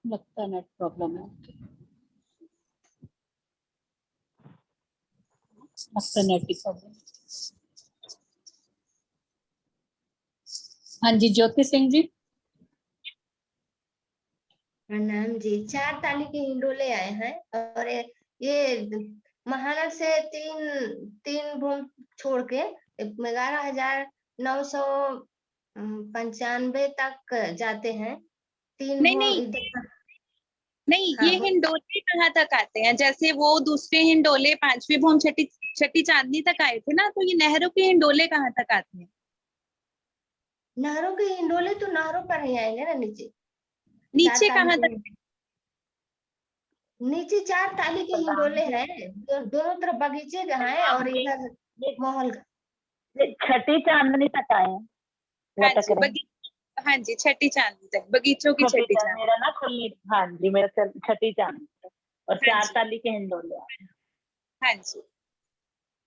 Speaker 20: लगता है नेट प्रॉब्लम है। लगता है नेट की प्रॉब्लम। हाँ जी ज्योति सिंह जी।
Speaker 8: प्रणाम जी। 4 ताली के हिंडोले आए हैं और ये महानद से तीन भूम छोड़ के 11,995 तक जाते हैं। 3
Speaker 6: नहीं
Speaker 8: भूम
Speaker 6: नहीं
Speaker 8: इधर।
Speaker 6: नहीं,
Speaker 8: हाँ,
Speaker 6: ये हिंडोले कहाँ तक आते हैं? जैसे वो दूसरे हिंडोले 5वीं भूम छठी चांदनी तक आए थे ना, तो ये नहरों के हिंडोले कहाँ तक आते हैं?
Speaker 8: नहरों के हिंडोले तो नहरों पर ही आएंगे ना नीचे।
Speaker 6: नीचे कहाँ तक?
Speaker 8: नीचे 4 ताली के हिंडोले हैं, दोनों तरफ बगीचे का है और इधर महल का।
Speaker 10: छठी चांदनी तक आए हैं।
Speaker 6: हाँ जी हाँ जी छठी चांदनी तक, बगीचों की छठी चांदनी।
Speaker 10: मेरा ना खुली, हाँ जी मेरा छठी चांदनी तक और 4 ताली के हिंडोले आए हैं।
Speaker 6: हाँ जी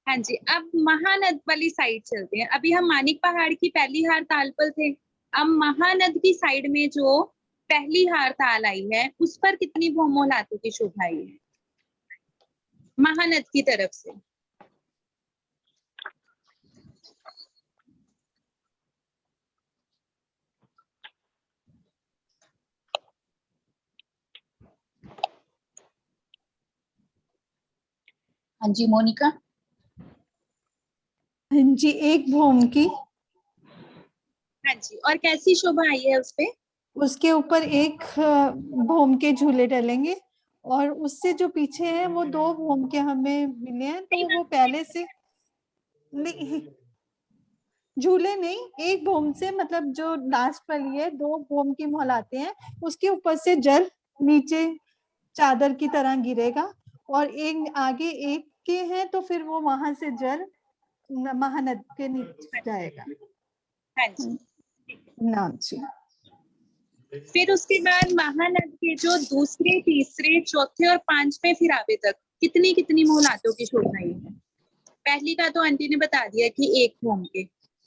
Speaker 6: हाँ जी। अब महानद वाली साइड चलते हैं। अभी हम मानिक पहाड़ की पहली हार ताल पर थे। अब महानद की साइड में जो पहली हार ताल आई है उस पर कितनी भौमोल हाथों की शोभा आई है महानद की तरफ से?
Speaker 20: हाँ जी मोनिका।
Speaker 12: हाँ जी 1 भूम की।
Speaker 6: हाँ जी, और कैसी शोभा आई है उसपे?
Speaker 12: उसके ऊपर 1 भूम के झूले डलेंगे और उससे जो पीछे है वो 2 भूम के हमें मिले हैं, तो वो पहले से नहीं, झूले नहीं, 1 भूम से मतलब जो लास्ट वाली है 2 भूम की मोल आते हैं, उसके ऊपर से जल नीचे चादर की तरह गिरेगा और एक आगे 1 के हैं तो फिर वो वहां से जल महानद के नीचे जाएगा।
Speaker 6: हाँ जी
Speaker 12: नाम जी।
Speaker 6: फिर उसके बाद महानद के जो दूसरे, तीसरे, चौथे और 5वें फिरावे तक कितनी कितनी मोहलातों की शोभा आई है? पहली का तो आंटी ने बता दिया कि 1 भूम के,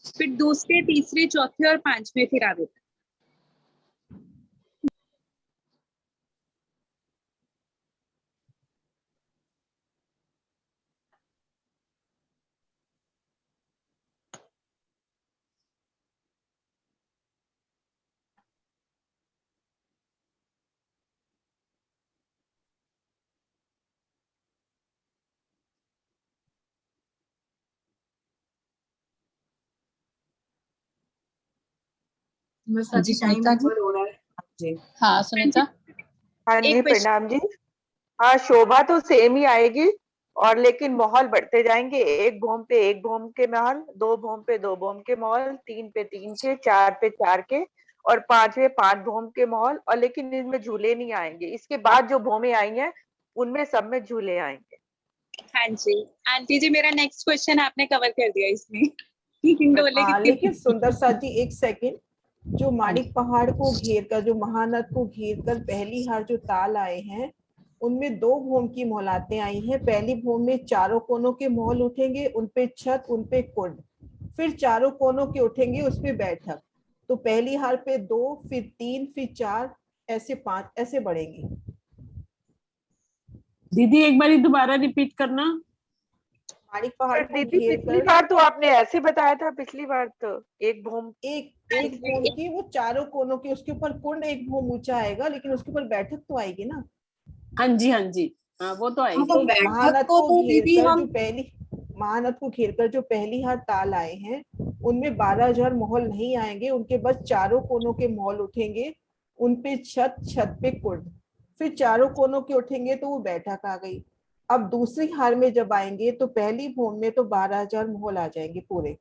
Speaker 6: फिर दूसरे, तीसरे, चौथे और 5वें फिरावे तक।
Speaker 20: हाँ जी सुनीता जी। हाँ सुनीता।
Speaker 14: हाँ जी प्रणाम जी। हाँ शोभा तो सेम ही आएगी और लेकिन महल बढ़ते जाएंगे। 1 भूम पे 1 भूम के महल, 2 भूम पे 2 भूम के महल, 3 पे 3 के, 4 पे 4 के और 5वें 5 भूम के महल, और लेकिन इनमें झूले नहीं आएंगे। इसके बाद जो भूमें आई हैं उनमें सब में झूले आएंगे।
Speaker 6: हाँ जी आंटी जी, मेरा नेक्स्ट क्वेश्चन आपने कवर कर दिया इसमें कि हिंडोले
Speaker 14: हाँ,
Speaker 6: कितने
Speaker 14: लेकिन सुंदर साथ जी एक सेकंड, जो माणिक पहाड़ को घेर कर, जो महानद को घेर कर पहली हार जो ताल आए हैं, उनमें 2 भौम की मोहलातें आई हैं। पहली भौम में चारों कोनों के महल उठेंगे, उनपे छत, उनपे कुंड, फिर चारों कोनों के उठेंगे, उसपे बैठक। तो पहली हार पे 2, फिर 3, फिर 4, ऐसे 5, ऐसे बढ़ेंगी।
Speaker 22: दीदी एक बार दोबारा रिपीट करना।
Speaker 14: माणिक पहाड़ को दीदी घेर पिछली कर, बार तो आपने ऐसे बताया था, पिछली बार तो एक भौम की वो चारों कोनों के, उसके ऊपर कुंड एक भौम ऊंचा आएगा, लेकिन उसके ऊपर बैठक तो आएगी ना।
Speaker 22: हाँ जी हाँ जी, हाँ वो तो आएगी।
Speaker 14: तो महानद को घेर कर जो पहली, महानद को घेर कर जो पहली हार ताल आए हैं, उनमें 12,000 महल नहीं आएंगे, उनके बस चारों कोनों के महल उठेंगे, उनपे छत, छत पे कुंड, फिर चारों कोनों के उठेंगे तो वो बैठक आ गई। अब दूसरी हार में जब आएंगे तो पहली भौम में तो 12,000 महल आ जाएंगे पूरे,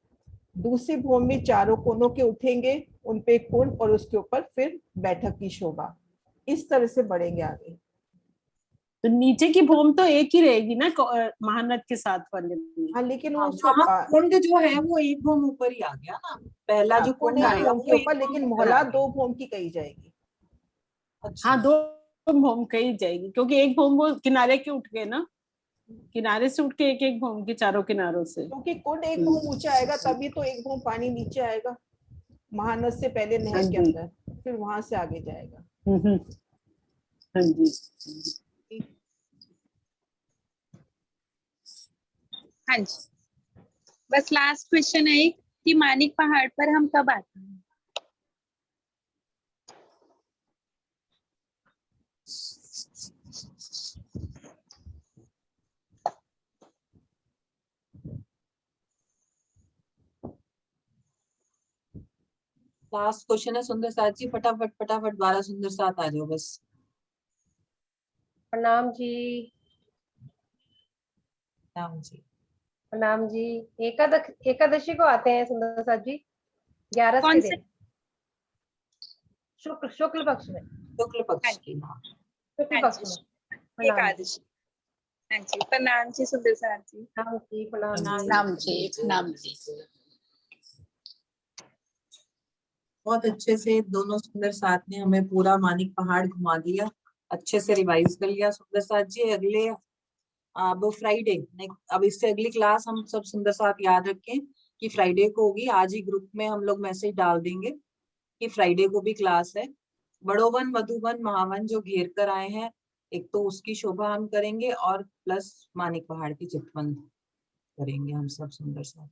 Speaker 14: दूसरी भौम में चारों कोनों के उठेंगे, उनपे कुंड, और उसके ऊपर फिर बैठक की शोभा। इस तरह से बढ़ेंगे आगे।
Speaker 22: तो नीचे की भौम तो एक ही रहेगी ना महानद के साथ वाले में।
Speaker 14: हाँ, लेकिन
Speaker 1: हाँ,
Speaker 14: वो
Speaker 1: वहाँ कुंड जो है वो एक भौम ऊपर ही आ गया ना, पहला जो
Speaker 14: कुंड
Speaker 1: कुंड
Speaker 14: एक
Speaker 1: आएगा
Speaker 14: भौम
Speaker 1: वो
Speaker 14: के
Speaker 1: एक
Speaker 14: ऊपर,
Speaker 1: भौम
Speaker 14: लेकिन
Speaker 1: ऊपर आ
Speaker 14: मोहला
Speaker 1: गया।
Speaker 14: 2 भौम की कही जाएगी।
Speaker 22: हाँ 2 भौम कही जाएगी, क्योंकि एक भौम वो किनारे के उठ गए ना, किनारे से उठ के एक एक भौम के चारों किनारों से,
Speaker 14: क्योंकि कुंड एक भौम ऊंचा आएगा तभी तो एक भौम पानी नीचे आएगा महानद से पहले नहर के अंदर, फिर वहां से आगे जाएगा।
Speaker 22: हाँ जी
Speaker 6: हाँ जी। बस लास्ट क्वेश्चन है एक, कि मानिक पहाड़ पर हम कब आते हैं?
Speaker 1: लास्ट क्वेश्चन है सुंदर साथ जी, फटाफट फटाफट 12 सुंदर साथ आ जाओ बस।
Speaker 4: प्रणाम जी।
Speaker 1: प्रणाम जी।
Speaker 4: प्रणाम जी। एकादशी को आते हैं सुंदर साथ जी, 11
Speaker 6: कौन
Speaker 4: के
Speaker 6: से?
Speaker 4: दिन, शुक्ल पक्ष में।
Speaker 1: शुक्ल पक्ष की,
Speaker 4: शुक्ल पक्ष में। प्रणाम जी।
Speaker 6: एकादशी। हाँ जी प्रणाम जी सुंदर साथ जी।
Speaker 4: प्रणाम जी, प्रणाम जी।
Speaker 20: प्रणाम जी, प्रणाम जी।
Speaker 1: बहुत अच्छे से दोनों सुंदर साथ ने हमें पूरा मानिक पहाड़ घुमा दिया, अच्छे से रिवाइज कर लिया सुंदर साथ जी। अगले अब फ्राइडे, अब इससे अगली क्लास हम सब सुंदर साथ याद रखें कि फ्राइडे को होगी। आज ही ग्रुप में हम लोग मैसेज डाल देंगे कि फ्राइडे को भी क्लास है। बड़ोवन, मधुवन, महावन जो घेर कर आए हैं, एक तो उसकी शोभा हम करेंगे और प्लस मानिक पहाड़ की चितबंद करेंगे हम सब सुंदर साथ।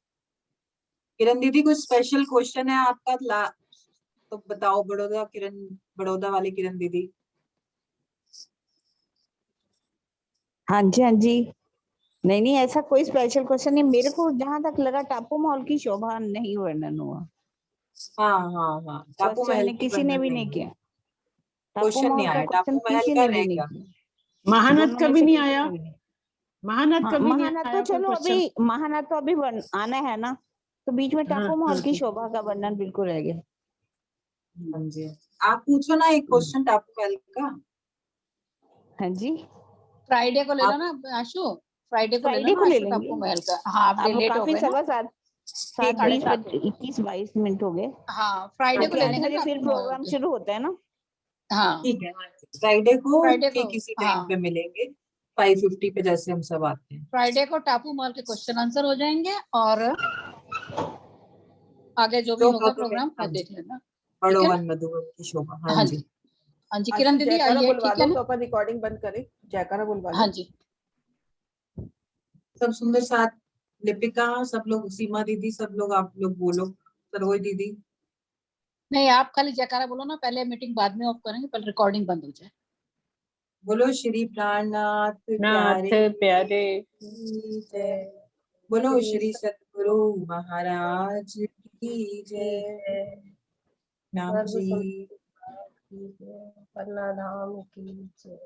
Speaker 1: किरण दीदी कुछ स्पेशल क्वेश्चन है आपका तो बताओ। बड़ौदा वाली किरण दीदी।
Speaker 11: हाँ जी हाँ जी, नहीं नहीं ऐसा कोई स्पेशल क्वेश्चन नहीं, मेरे को जहां तक लगा टापू महल की शोभा नहीं वर्णन हुआ।
Speaker 1: हाँ हाँ हाँ, टापू
Speaker 11: क्वेश्चन
Speaker 1: महल
Speaker 11: ने
Speaker 1: की
Speaker 11: किसी ने
Speaker 1: वर्णन
Speaker 11: भी
Speaker 1: नहीं
Speaker 11: नहीं किया, टापू
Speaker 1: क्वेश्चन नहीं
Speaker 11: महल का
Speaker 1: आया,
Speaker 11: क्वेश्चन
Speaker 1: टापू महल
Speaker 11: किसी
Speaker 1: का
Speaker 11: ने भी
Speaker 1: रह
Speaker 11: नहीं
Speaker 1: गया।
Speaker 11: किया।
Speaker 22: महानद
Speaker 11: दोनों
Speaker 22: का
Speaker 11: में
Speaker 22: भी
Speaker 11: से
Speaker 22: नहीं
Speaker 11: किसी
Speaker 22: आया,
Speaker 11: ने भी नहीं।
Speaker 22: महानद
Speaker 11: हाँ,
Speaker 22: का भी नहीं
Speaker 11: महानद तो
Speaker 22: आया कोई
Speaker 11: चलो
Speaker 22: क्वेश्चन।
Speaker 11: अभी, महानद तो अभी आना है ना, तो बीच में टापू महल की
Speaker 22: हाँ।
Speaker 11: शोभा का वर्णन बिल्कुल रह गया।
Speaker 1: हाँ जी, आप पूछो ना एक क्वेश्चन टापू महल का।
Speaker 11: हाँ जी,
Speaker 20: फ्राइडे को ले लो
Speaker 1: आप
Speaker 20: ना आशु, फ्राइडे को ले लो
Speaker 11: फ्राइडे को
Speaker 20: ना
Speaker 11: ले
Speaker 20: आशु
Speaker 11: लेंगे।
Speaker 20: टापू महल का। हाँ आप
Speaker 11: अब
Speaker 20: लेट हो
Speaker 11: काफी
Speaker 20: गए ना,
Speaker 11: 7:20
Speaker 20: 7:30
Speaker 11: 21-22 मिनट हो गए,
Speaker 20: हाँ फ्राइडे को
Speaker 11: क्योंकि
Speaker 20: ले
Speaker 11: 8
Speaker 20: लेंगे
Speaker 11: बजे फिर
Speaker 20: टापू महल
Speaker 11: प्रोग्राम
Speaker 20: के।
Speaker 11: शुरू होता है ना।
Speaker 20: हाँ
Speaker 1: ठीक है, फ्राइडे को
Speaker 20: फ्राइडे को,
Speaker 1: ठीक इसी टाइम
Speaker 20: हाँ
Speaker 1: पे मिलेंगे 5:50 पे, जैसे हम सब आते हैं।
Speaker 20: फ्राइडे को टापू महल के क्वेश्चन आंसर हो जाएंगे, और आगे जो भी
Speaker 1: शोभा
Speaker 20: होगा
Speaker 1: तो
Speaker 20: प्रोग्राम
Speaker 1: हाँ
Speaker 20: आप
Speaker 1: जी,
Speaker 20: देख लेना। ठीक है ना?
Speaker 1: बड़ोवन मधुवन की शोभा। हाँ
Speaker 20: हाँ
Speaker 1: जी।
Speaker 20: जी, हाँ जी
Speaker 14: आशु
Speaker 20: किरण दीदी
Speaker 14: जयकारा
Speaker 20: आइए,
Speaker 14: बुलवा
Speaker 20: ठीक
Speaker 14: दो
Speaker 20: है
Speaker 14: तो
Speaker 20: ना?
Speaker 14: अपन रिकॉर्डिंग बंद करें। जयकारा बुलवा
Speaker 20: हाँ
Speaker 14: लो।
Speaker 20: जी।
Speaker 1: सब सुंदर साथ, दीपिका, सब लोग, सीमा दीदी, सब लोग, आप लोग बोलो। सरोज दीदी।
Speaker 20: नहीं आप खाली जयकारा बोलो ना, पहले मीटिंग बाद में ऑफ करेंगे, पहले रिकॉर्डिंग बंद हो जाए।
Speaker 1: बोलो श्री प्राणनाथ
Speaker 22: नाथ
Speaker 1: प्यारे
Speaker 22: प्यारे
Speaker 1: की जय। बोलो श्री सतगुरु महाराज की जय। नाम
Speaker 4: सर्व
Speaker 1: जी
Speaker 4: संतों की जय, पन्ना धाम की जय।